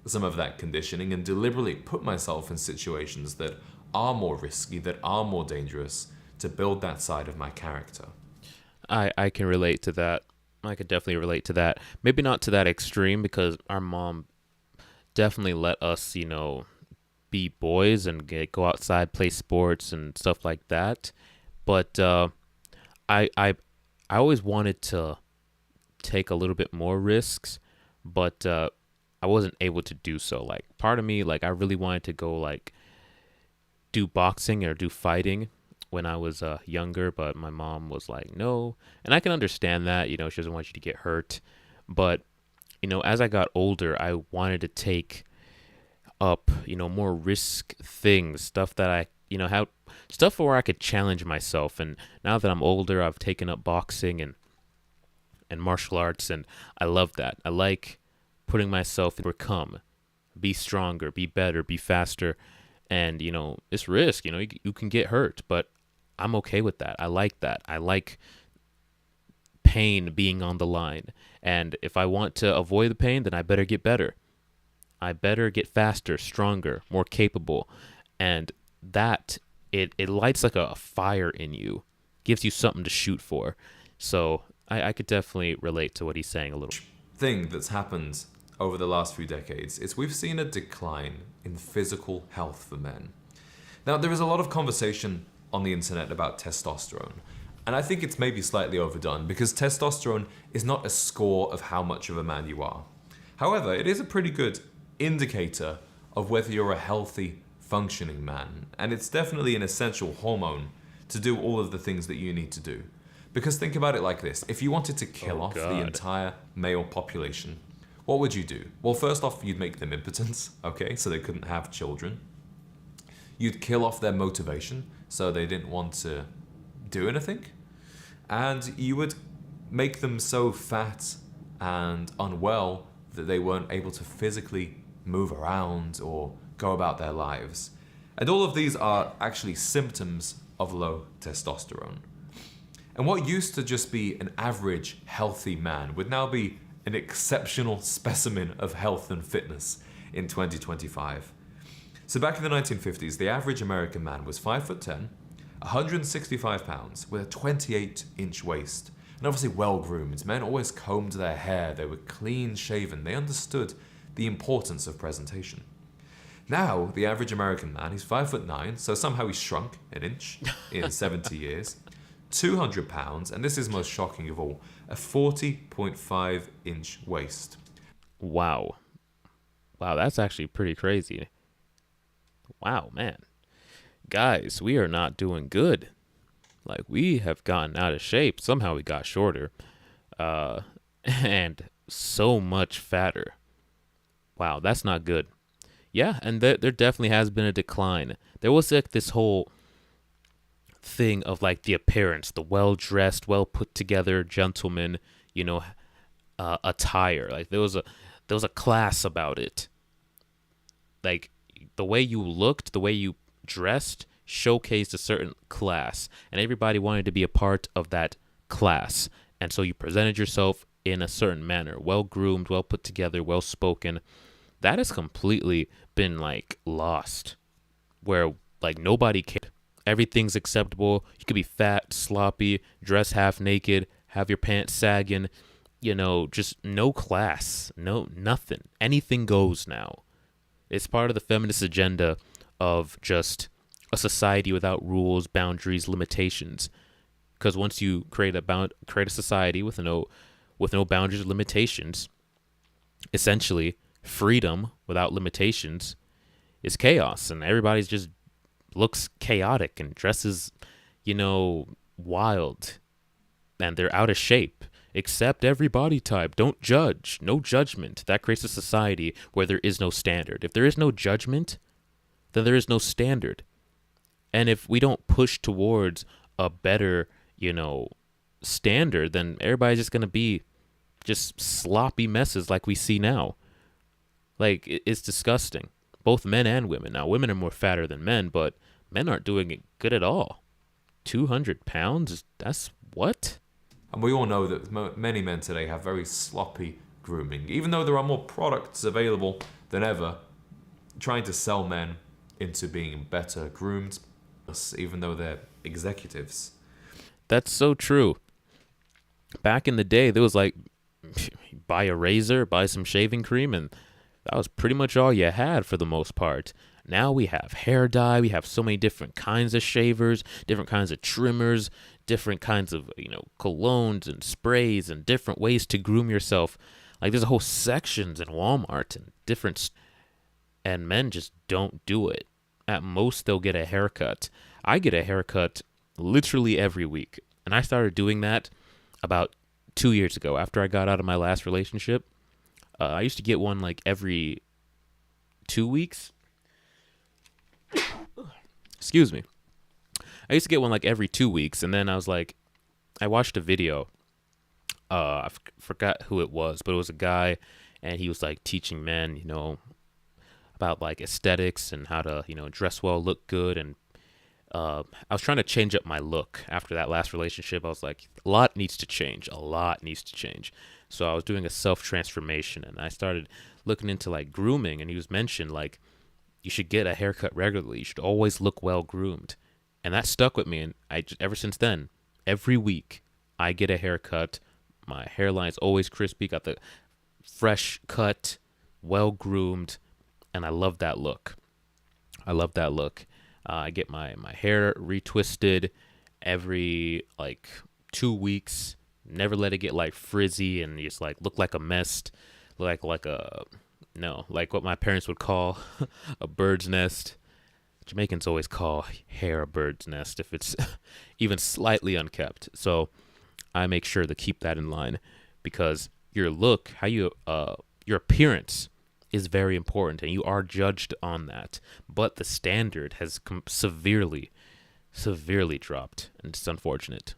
some of that conditioning and deliberately put myself in situations that are more risky, that are more dangerous, to build that side of my character. I can relate to that. I could definitely relate to that. Maybe not to that extreme because our mom definitely let us, be boys and go outside, play sports and stuff like that. But I I I always wanted to take a little bit more risks, but I wasn't able to do so. Like part of me, like I really wanted to go like do boxing or do fighting when I was younger, but my mom was like, no. And I can understand that, she doesn't want you to get hurt. But, as I got older, I wanted to take up, more risk things, stuff that I, how stuff where I could challenge myself. And now that I'm older, I've taken up boxing and martial arts, and I love that. I like putting myself in overcome, be stronger, be better, be faster. And, it's risk, you can get hurt, but I'm okay with that. I like that. I like pain being on the line. And if I want to avoid the pain, then I better get better. I better get faster, stronger, more capable. And that, it lights like a fire in you, gives you something to shoot for. So I could definitely relate to what he's saying a little. Thing that's happened over the last few decades is we've seen a decline in physical health for men. Now, there is a lot of conversation on the internet about testosterone, and I think it's maybe slightly overdone because testosterone is not a score of how much of a man you are. However, it is a pretty good indicator of whether you're a healthy, functioning man, and it's definitely an essential hormone to do all of the things that you need to do. Because think about it like this: if you wanted to kill off the entire male population, what would you do? Well, first off, you'd make them impotent, okay, so they couldn't have children. You'd kill off their motivation, so they didn't want to do anything. And you would make them so fat and unwell that they weren't able to physically move around or go about their lives. And all of these are actually symptoms of low testosterone. And what used to just be an average healthy man would now be an exceptional specimen of health and fitness in 2025. So back in the 1950s, the average American man was 5'10", 165 pounds, with a 28-inch waist, and obviously well-groomed. Men always combed their hair, they were clean-shaven, they understood the importance of presentation. Now, the average American man, he's 5'9", so somehow he's shrunk an inch in 70 years, 200 pounds, and this is most shocking of all, a 40.5-inch waist. Wow. Wow, that's actually pretty crazy. Wow, man. Guys, we are not doing good. Like, we have gotten out of shape. Somehow we got shorter. And so much fatter. Wow, that's not good. Yeah, and there definitely has been a decline. There was like this whole thing of like the appearance, the well-dressed, well-put-together gentleman, attire. Like there was a class about it. Like the way you looked, the way you dressed showcased a certain class, and everybody wanted to be a part of that class. And so you presented yourself in a certain manner, well-groomed, well-put-together, well-spoken. That has completely been like lost, where like nobody cared. Everything's acceptable. You could be fat, sloppy, dress half naked, have your pants sagging, just no class, no nothing. Anything goes now. It's part of the feminist agenda of just a society without rules, boundaries, limitations. Because once you create a society with no boundaries or limitations, essentially freedom without limitations is chaos, and everybody's just looks chaotic and dresses, wild, and they're out of shape. Accept every body type. Don't judge. No judgment. That creates a society where there is no standard. If there is no judgment, then there is no standard. And if we don't push towards a better, standard, then everybody's just going to be just sloppy messes like we see now. Like, it's disgusting. Both men and women. Now, women are more fatter than men, but men aren't doing it good at all. 200 pounds? That's what? And we all know that many men today have very sloppy grooming. Even though there are more products available than ever, trying to sell men into being better groomed, even though they're executives. That's so true. Back in the day, there was like, buy a razor, buy some shaving cream, and that was pretty much all you had for the most part. Now we have hair dye. We have so many different kinds of shavers, different kinds of trimmers, different kinds of, colognes and sprays and different ways to groom yourself. Like there's a whole sections in Walmart and different, and men just don't do it. At most, they'll get a haircut. I get a haircut literally every week. And I started doing that about 2 years ago after I got out of my last relationship. I used to get one like every 2 weeks. Excuse me. I used to get one like every 2 weeks, and then I was like, I watched a video. I forgot who it was, but it was a guy, and he was like teaching men, about like aesthetics and how to, dress well, look good, and I was trying to change up my look after that last relationship. I was like, a lot needs to change. A lot needs to change. So I was doing a self transformation, and I started looking into like grooming. And he was mentioned like you should get a haircut regularly. You should always look well groomed, and that stuck with me. And ever since then, every week I get a haircut. My hairline's always crispy. Got the fresh cut, well groomed, and I love that look. I love that look. I get my hair retwisted every like 2 weeks. Never let it get like frizzy and just like look like a mess, like a no, like what my parents would call a bird's nest. Jamaicans always call hair a bird's nest if it's even slightly unkept. So I make sure to keep that in line because your look, your appearance is very important and you are judged on that. But the standard has severely dropped, and it's unfortunate.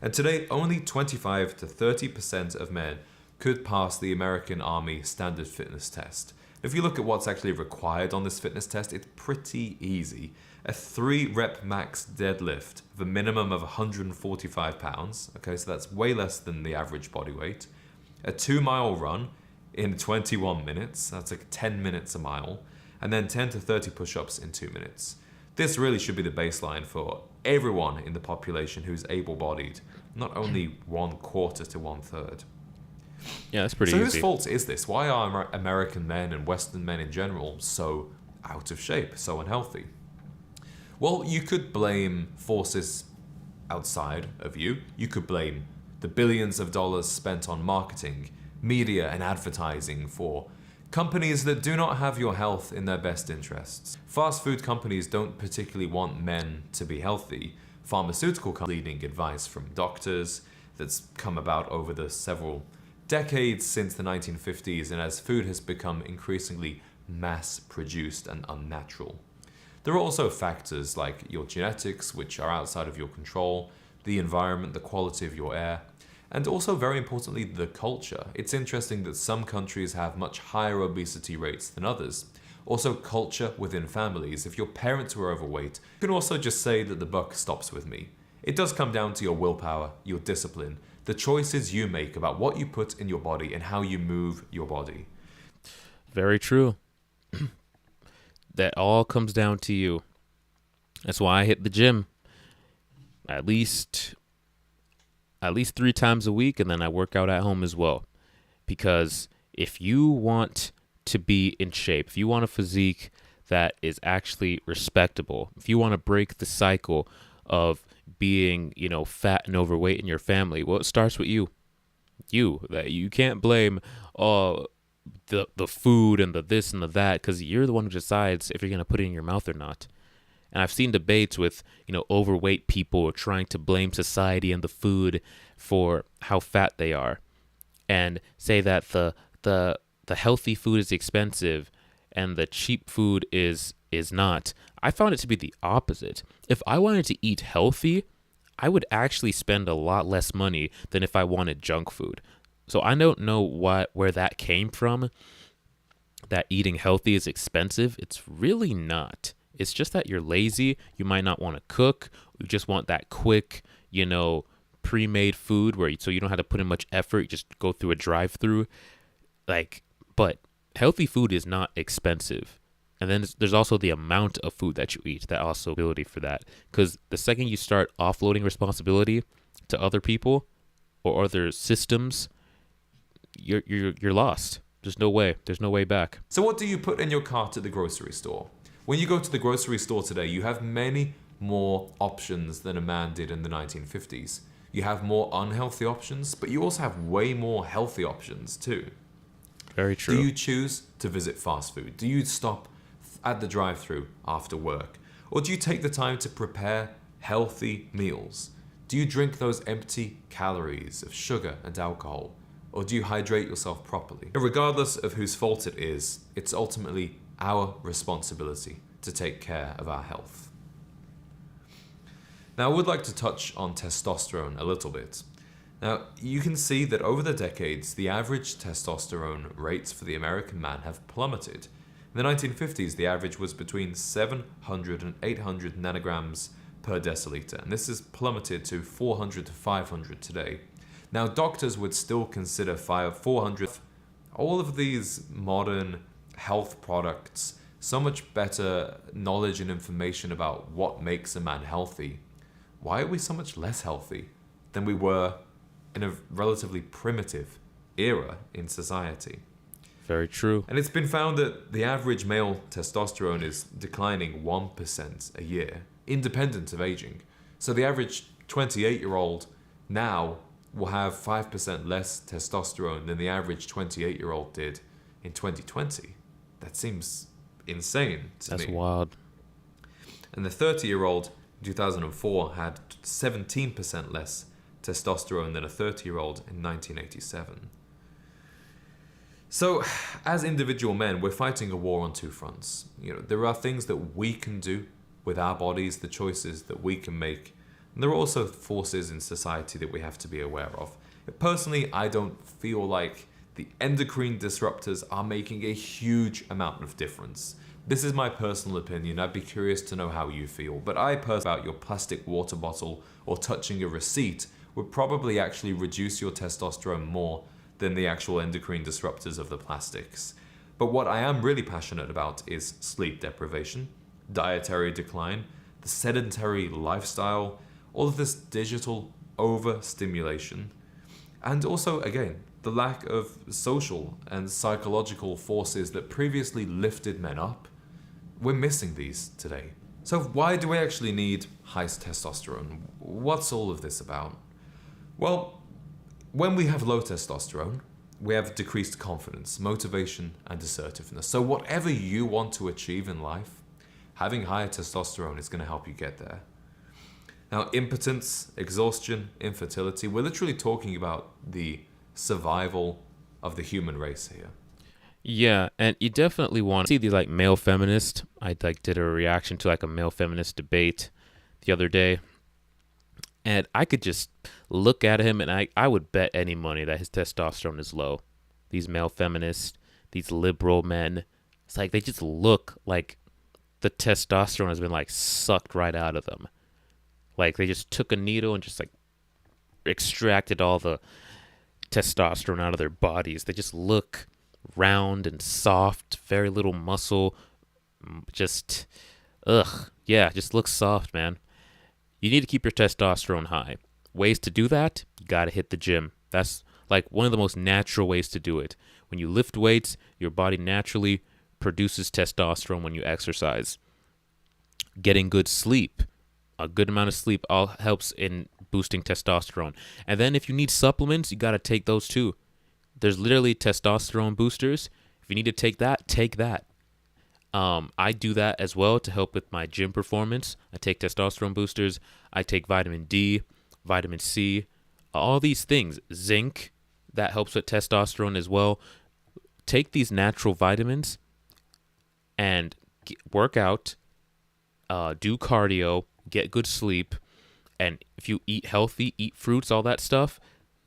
And today, only 25 to 30% of men could pass the American Army standard fitness test. If you look at what's actually required on this fitness test, it's pretty easy. A 3-rep max deadlift with a minimum of 145 pounds. Okay, so that's way less than the average body weight. A 2-mile run in 21 minutes. That's like 10 minutes a mile. And then 10 to 30 push-ups in 2 minutes. This really should be the baseline for everyone in the population who's able-bodied, not only 1/4 to 1/3. Yeah, that's pretty so easy. whose fault is this? Why are American men and Western men in general so out of shape, so unhealthy? Well, you could blame forces outside of you. You could blame the billions of dollars spent on marketing, media, and advertising for companies that do not have your health in their best interests. Fast food companies don't particularly want men to be healthy. Pharmaceutical companies leading advice from doctors that's come about over the several decades since the 1950s, and as food has become increasingly mass-produced and unnatural. There are also factors like your genetics, which are outside of your control, the environment, the quality of your air, and also, very importantly, the culture. It's interesting that some countries have much higher obesity rates than others. Also, culture within families. If your parents were overweight, you can also just say that the buck stops with me. It does come down to your willpower, your discipline, the choices you make about what you put in your body and how you move your body. Very true. That all comes down to you. That's why I hit the gym at least 3 times a week, and then I work out at home as well. Because if you want to be in shape, if you want a physique that is actually respectable, if you want to break the cycle of being, fat and overweight in your family, well, it starts with you. You can't blame the food and the this and the that, because you're the one who decides if you're going to put it in your mouth or not. And I've seen debates with, overweight people trying to blame society and the food for how fat they are, and say that the healthy food is expensive and the cheap food is not. I found it to be the opposite. If I wanted to eat healthy, I would actually spend a lot less money than if I wanted junk food. So I don't know where that came from, that eating healthy is expensive. It's really not. It's just that you're lazy. You might not want to cook. You just want that quick, pre-made food so you don't have to put in much effort. You just go through a drive-through. But healthy food is not expensive. And then there's also the amount of food that you eat, that also ability for that. Because the second you start offloading responsibility to other people or other systems, you're lost. There's no way. There's no way back. So what do you put in your cart at the grocery store? When you go to the grocery store today, you have many more options than a man did in the 1950s. You have more unhealthy options, but you also have way more healthy options too. Very true. Do you choose to visit fast food? Do you stop at the drive-thru after work? Or do you take the time to prepare healthy meals? Do you drink those empty calories of sugar and alcohol? Or do you hydrate yourself properly? Regardless of whose fault it is, it's ultimately our responsibility to take care of our health. Now, I would like to touch on testosterone a little bit. Now, you can see that over the decades, the average testosterone rates for the American man have plummeted. In the 1950s, the average was between 700 and 800 nanograms per deciliter, and this has plummeted to 400 to 500 today. Now, doctors would still consider 400. All of these modern health products, so much better knowledge and information about what makes a man healthy. Why are we so much less healthy than we were in a relatively primitive era in society? Very true. And it's been found that the average male testosterone is declining 1% a year, independent of aging. So the average 28-year-old now will have 5% less testosterone than the average 28-year-old did in 2020. That seems insane to me. That's wild. And the 30-year-old in 2004 had 17% less testosterone than a 30-year-old in 1987. So, as individual men, we're fighting a war on two fronts. There are things that we can do with our bodies, the choices that we can make. And there are also forces in society that we have to be aware of. Personally, I don't feel like the endocrine disruptors are making a huge amount of difference. This is my personal opinion. I'd be curious to know how you feel. But I personally, about your plastic water bottle or touching a receipt would probably actually reduce your testosterone more than the actual endocrine disruptors of the plastics. But what I am really passionate about is sleep deprivation, dietary decline, the sedentary lifestyle, all of this digital overstimulation, and also, again, the lack of social and psychological forces that previously lifted men up. We're missing these today. So why do we actually need high testosterone? What's all of this about? Well, when we have low testosterone, we have decreased confidence, motivation, and assertiveness. So whatever you want to achieve in life, having higher testosterone is going to help you get there. Now, impotence, exhaustion, infertility, we're literally talking about the survival of the human race here. Yeah, and you definitely want to see these male feminists. I did a reaction to a male feminist debate the other day. And I could just look at him and I would bet any money that his testosterone is low. These male feminists, these liberal men, it's they just look like the testosterone has been sucked right out of them. They just took a needle and just extracted all the testosterone out of their bodies. They just look round and soft, very little muscle. Just, just looks soft, man. You need to keep your testosterone high. Ways to do that, you got to hit the gym. That's one of the most natural ways to do it. When you lift weights, your body naturally produces testosterone when you exercise. Getting good sleep, a good amount of sleep, all helps in boosting testosterone. And then if you need supplements, you got to take those too. There's literally testosterone boosters. If you need to take that, take that. I do that as well to help with my gym performance. I take testosterone boosters. I take vitamin D, vitamin C, all these things. Zinc, that helps with testosterone as well. Take these natural vitamins and work out, do cardio, get good sleep. And if you eat healthy, eat fruits, all that stuff,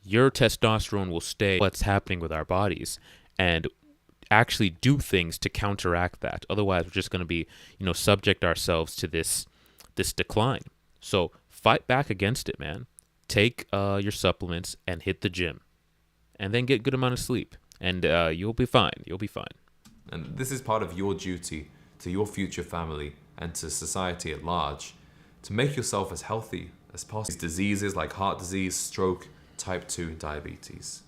your testosterone will stay what's happening with our bodies. And actually do things to counteract that. Otherwise, we're just going to be, subject ourselves to this decline. So fight back against it, man. Take your supplements and hit the gym, and then get a good amount of sleep, and you'll be fine. You'll be fine. And this is part of your duty to your future family and to society at large to make yourself as healthy as possible. These diseases like heart disease, stroke, type 2 diabetes.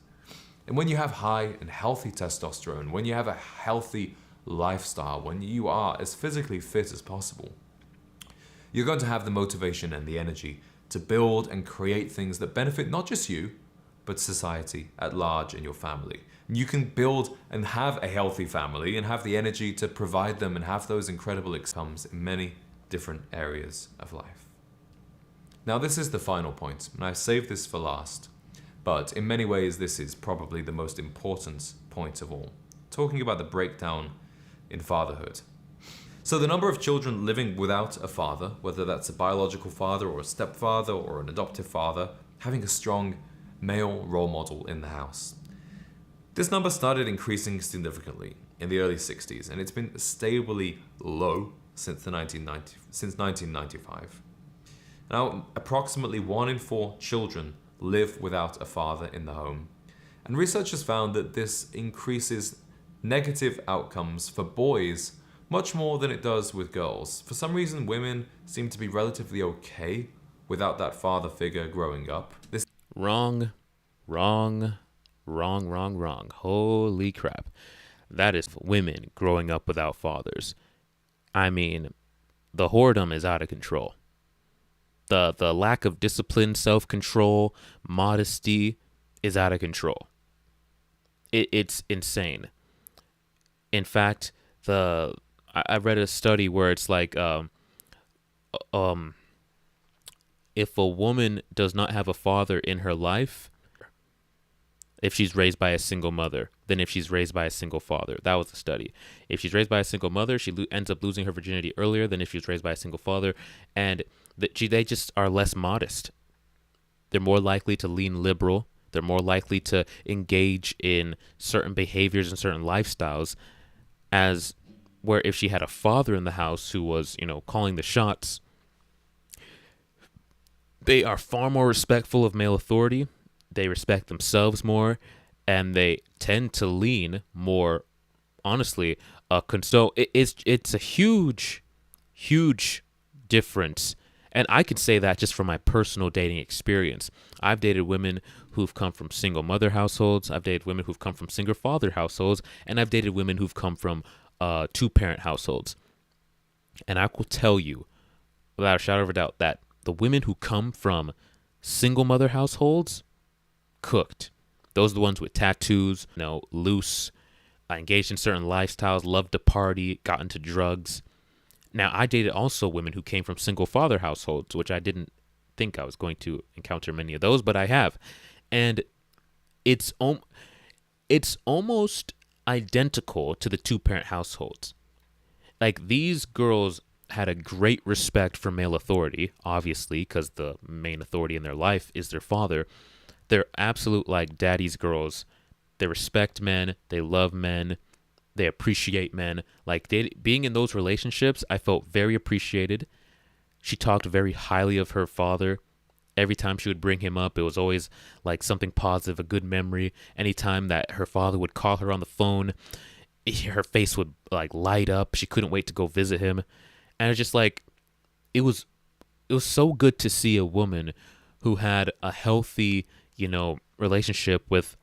And when you have high and healthy testosterone, when you have a healthy lifestyle, when you are as physically fit as possible, you're going to have the motivation and the energy to build and create things that benefit not just you, but society at large and your family. And you can build and have a healthy family and have the energy to provide them and have those incredible outcomes in many different areas of life. Now, this is the final point, and I've saved this for last. But in many ways, this is probably the most important point of all, talking about the breakdown in fatherhood. So the number of children living without a father, whether that's a biological father or a stepfather or an adoptive father, having a strong male role model in the house. This number started increasing significantly in the early 60s, and it's been stably low since 1995. Now, approximately 1 in 4 children live without a father in the home. And researchers found that this increases negative outcomes for boys much more than it does with girls. For some reason, women seem to be relatively okay without that father figure growing up. This Wrong, wrong, wrong, wrong, wrong. Holy crap. That is women growing up without fathers. I mean, the whoredom is out of control. The lack of discipline, self-control, modesty is out of control. It's insane. In fact, I read a study where it's like um if a woman does not have a father in her life, if she's raised by a single mother than if she's raised by a single father. That was the study. If she's raised by a single mother, she ends up losing her virginity earlier than if she was raised by a single father, and they just are less modest. They're more likely to lean liberal. They're more likely to engage in certain behaviors and certain lifestyles, as where if she had a father in the house who was, calling the shots, they are far more respectful of male authority. They respect themselves more, and they tend to lean more, honestly. So it's a huge, huge difference, and I can say that just from my personal dating experience. I've dated women who've come from single mother households. I've dated women who've come from single father households, and I've dated women who've come from two parent households. And I will tell you, without a shadow of a doubt, that the women who come from single mother households, cooked. Those are the ones with tattoos, loose, engaged in certain lifestyles, loved to party, got into drugs. Now, I dated also women who came from single father households, which I didn't think I was going to encounter many of those, but I have. And it's almost identical to the two parent households. Like, these girls had a great respect for male authority, obviously, because the main authority in their life is their father. They're absolute, like, daddy's girls. They respect men. They love men. They appreciate men. Like, being in those relationships, I felt very appreciated. She talked very highly of her father. Every time she would bring him up, it was always like something positive, a good memory. Anytime that her father would call her on the phone, her face would like light up. She couldn't wait to go visit him. And it's just like, it was so good to see a woman who had a healthy, relationship with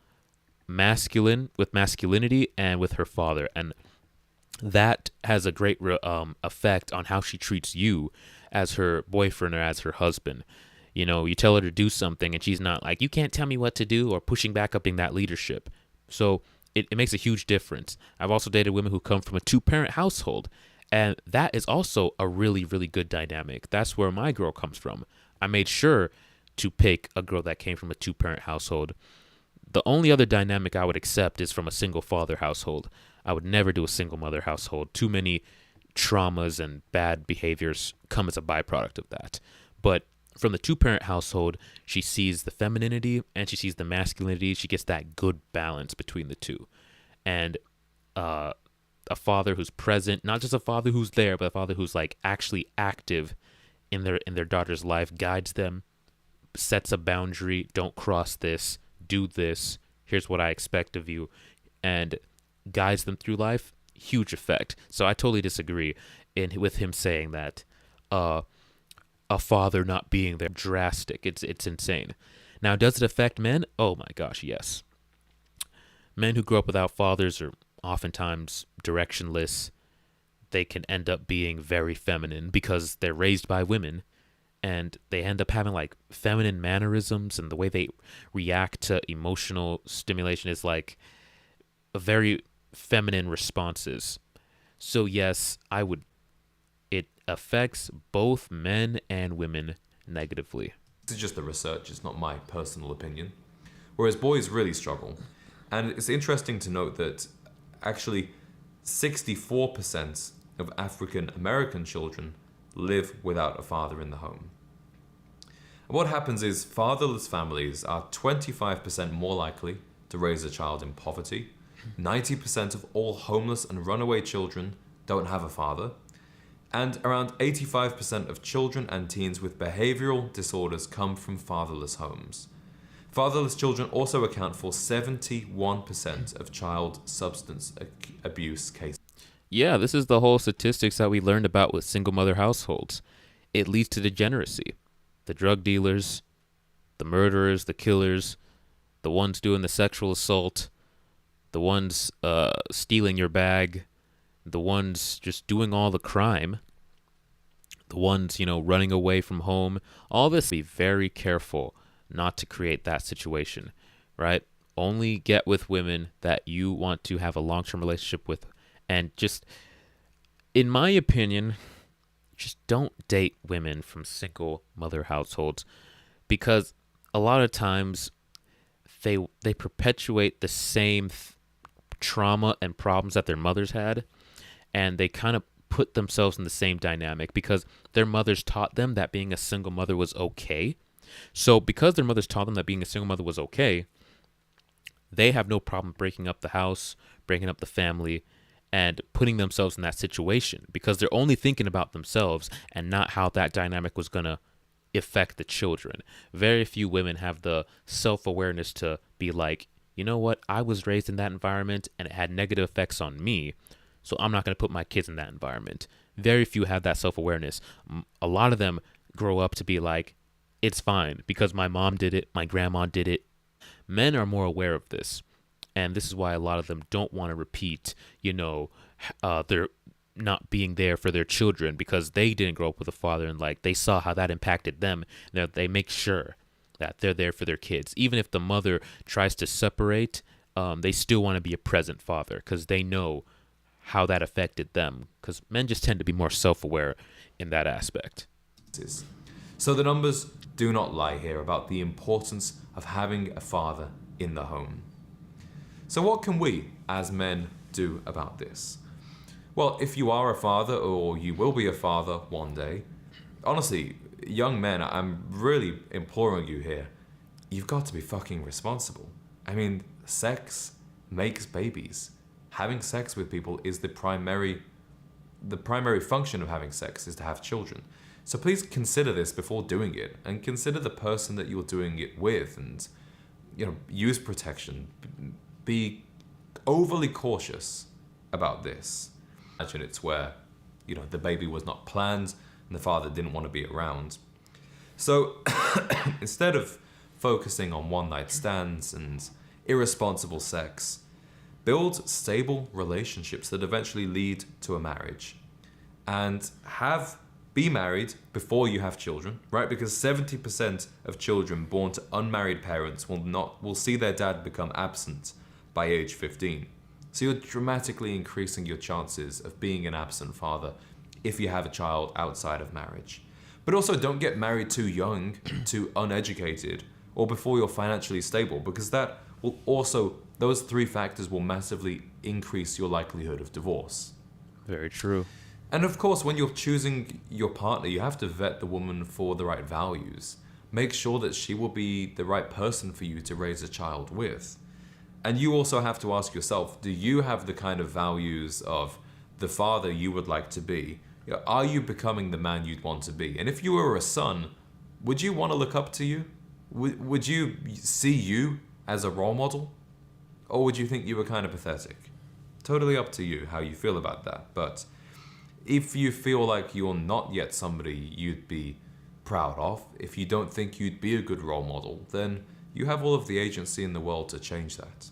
masculinity and with her father. And that has a great effect on how she treats you as her boyfriend or as her husband. You tell her to do something and she's not like, you can't tell me what to do, or pushing back up in that leadership. So it makes a huge difference. I've also dated women who come from a two-parent household, and that is also a really, really good dynamic. That's where my girl comes from. I made sure to pick a girl that came from a two-parent household. The only other dynamic I would accept is from a single father household. I would never do a single mother household. Too many traumas and bad behaviors come as a byproduct of that. But from the two-parent household, she sees the femininity and she sees the masculinity. She gets that good balance between the two. And a father who's present, not just a father who's there, but a father who's like actually active in their daughter's life, guides them, sets a boundary, don't cross this, do this, here's what I expect of you, and guides them through life. Huge effect. So I totally disagree with him saying that a father not being there. Drastic. It's insane. Now, does it affect men? Oh my gosh, yes. Men who grow up without fathers are oftentimes directionless. They can end up being very feminine because they're raised by women, and they end up having like feminine mannerisms, and the way they react to emotional stimulation is like a very feminine responses. So yes, it affects both men and women negatively. is just the research, it's not my personal opinion. Whereas boys really struggle. And it's interesting to note that actually 64% of African American children live without a father in the home. And what happens is fatherless families are 25% more likely to raise a child in poverty. 90% of all homeless and runaway children don't have a father. And around 85% of children and teens with behavioral disorders come from fatherless homes. Fatherless children also account for 71% of child substance abuse cases. Yeah, this is the whole statistics that we learned about with single mother households. It leads to degeneracy. The drug dealers, the murderers, the killers, the ones doing the sexual assault, the ones stealing your bag, the ones just doing all the crime, the ones, running away from home. All this, be very careful not to create that situation, right? Only get with women that you want to have a long-term relationship with. And just, in my opinion, just don't date women from single mother households, because a lot of times they perpetuate the same trauma and problems that their mothers had, and they kind of put themselves in the same dynamic because their mothers taught them that being a single mother was okay. So because their mothers taught them that being a single mother was okay, they have no problem breaking up the house, breaking up the family, and putting themselves in that situation because they're only thinking about themselves and not how that dynamic was going to affect the children. Very few women have the self-awareness to be like, you know what, I was raised in that environment and it had negative effects on me, so I'm not going to put my kids in that environment. Very few have that self-awareness. A lot of them grow up to be like, it's fine because my mom did it, my grandma did it. Men are more aware of this, and this is why a lot of them don't want to repeat, their not being there for their children because they didn't grow up with a father and like they saw how that impacted them. They make sure that they're there for their kids. Even if the mother tries to separate, they still want to be a present father because they know how that affected them, because men just tend to be more self-aware in that aspect. So the numbers do not lie here about the importance of having a father in the home. So what can we, as men, do about this? Well, if you are a father or you will be a father one day, honestly, young men, I'm really imploring you here, you've got to be fucking responsible. I mean, sex makes babies. Having sex with people is the primary function of having sex is to have children. So please consider this before doing it, and consider the person that you're doing it with, and use protection. Be overly cautious about this. Imagine it's where the baby was not planned and the father didn't want to be around. So instead of focusing on one night stands and irresponsible sex, build stable relationships that eventually lead to a marriage, and be married before you have children, right? Because 70% of children born to unmarried parents will see their dad become absent by age 15. So you're dramatically increasing your chances of being an absent father if you have a child outside of marriage. But also don't get married too young, too uneducated, or before you're financially stable, because those three factors will massively increase your likelihood of divorce. Very true. And of course, when you're choosing your partner, you have to vet the woman for the right values. Make sure that she will be the right person for you to raise a child with. And you also have to ask yourself, do you have the kind of values of the father you would like to be? Are you becoming the man you'd want to be? And if you were a son, would you want to look up to you? Would you see you as a role model? Or would you think you were kind of pathetic? Totally up to you how you feel about that. But if you feel like you're not yet somebody you'd be proud of, if you don't think you'd be a good role model, then you have all of the agency in the world to change that.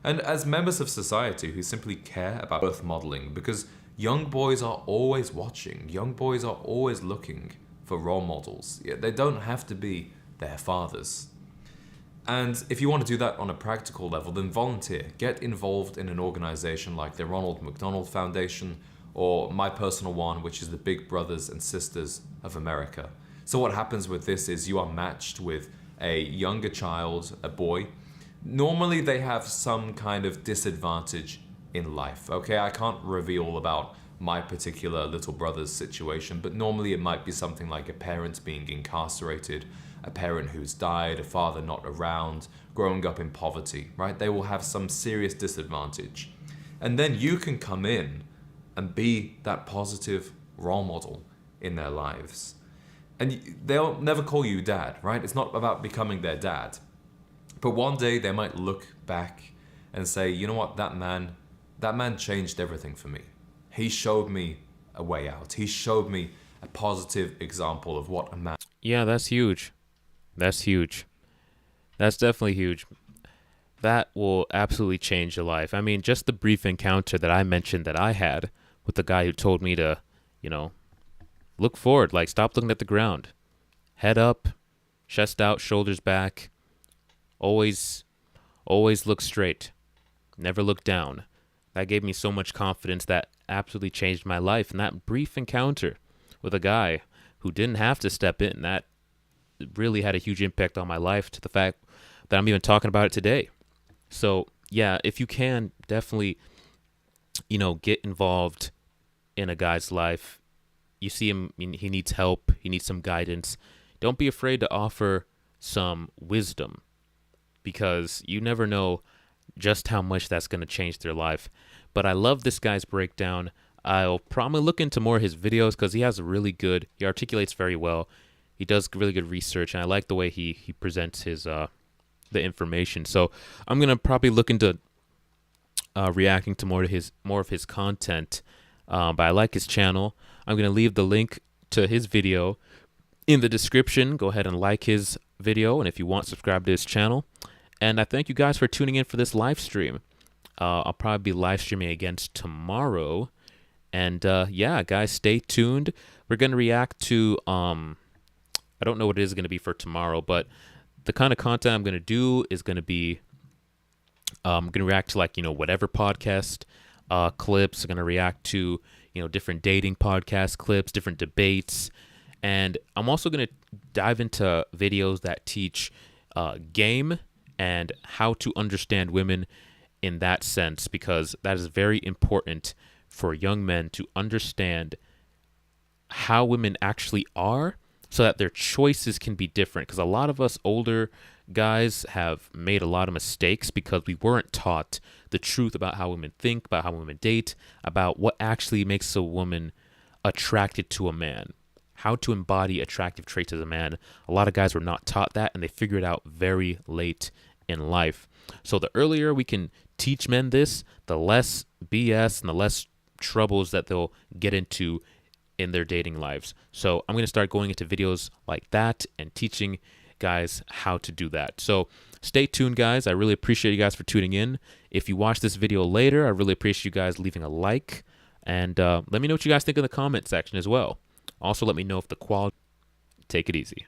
And as members of society who simply care about birth modeling, because young boys are always watching, young boys are always looking for role models. They don't have to be their fathers. And if you want to do that on a practical level, then volunteer. Get involved in an organization like the Ronald McDonald Foundation, or my personal one, which is the Big Brothers and Sisters of America. So what happens with this is you are matched with a younger child, a boy. Normally they have some kind of disadvantage in life. Okay, I can't reveal about my particular little brother's situation, but normally it might be something like a parent being incarcerated, a parent who's died, a father not around, growing up in poverty, right? They will have some serious disadvantage. And then you can come in and be that positive role model in their lives. And they'll never call you dad, right? It's not about becoming their dad. But one day they might look back and say, you know what, that man changed everything for me. He showed me a way out. He showed me a positive example of what a man. Yeah, that's huge. That's huge. That's definitely huge. That will absolutely change your life. I mean, just the brief encounter that I mentioned that I had with the guy who told me to, you know, look forward, like stop looking at the ground. Head up, chest out, shoulders back. Always always look straight. Never look down. That gave me so much confidence that absolutely changed my life. And that brief encounter with a guy who didn't have to step in, that really had a huge impact on my life to the fact that I'm even talking about it today. So, yeah, if you can, definitely, get involved in a guy's life. You see him, he needs help, he needs some guidance. Don't be afraid to offer some wisdom because you never know just how much that's going to change their life. But I love this guy's breakdown. I'll probably look into more of his videos because he articulates very well. He does really good research, and I like the way he presents his the information. So I'm gonna probably look into reacting to more of his content. But I like his channel. I'm gonna leave the link to his video in the description. Go ahead and like his video, and if you want, subscribe to his channel. And I thank you guys for tuning in for this live stream. I'll probably be live streaming again tomorrow. And yeah, guys, stay tuned. We're gonna react to I don't know what it is gonna be for tomorrow, but the kind of content I'm gonna do is gonna be I'm gonna react to whatever podcast clips. I'm gonna react to different dating podcast clips, different debates, and I'm also gonna dive into videos that teach game and how to understand women in that sense, because that is very important for young men to understand how women actually are so that their choices can be different. Because a lot of us older guys have made a lot of mistakes because we weren't taught the truth about how women think, about how women date, about what actually makes a woman attracted to a man, how to embody attractive traits as a man. A lot of guys were not taught that, and they figure it out very late in life. So the earlier we can teach men this, the less BS and the less troubles that they'll get into in their dating lives. So I'm going to start going into videos like that and teaching guys how to do that. So stay tuned, guys. I really appreciate you guys for tuning in. If you watch this video later, I really appreciate you guys leaving a like, and let me know what you guys think in the comment section as well. Also, let me know if the quality. Take it easy.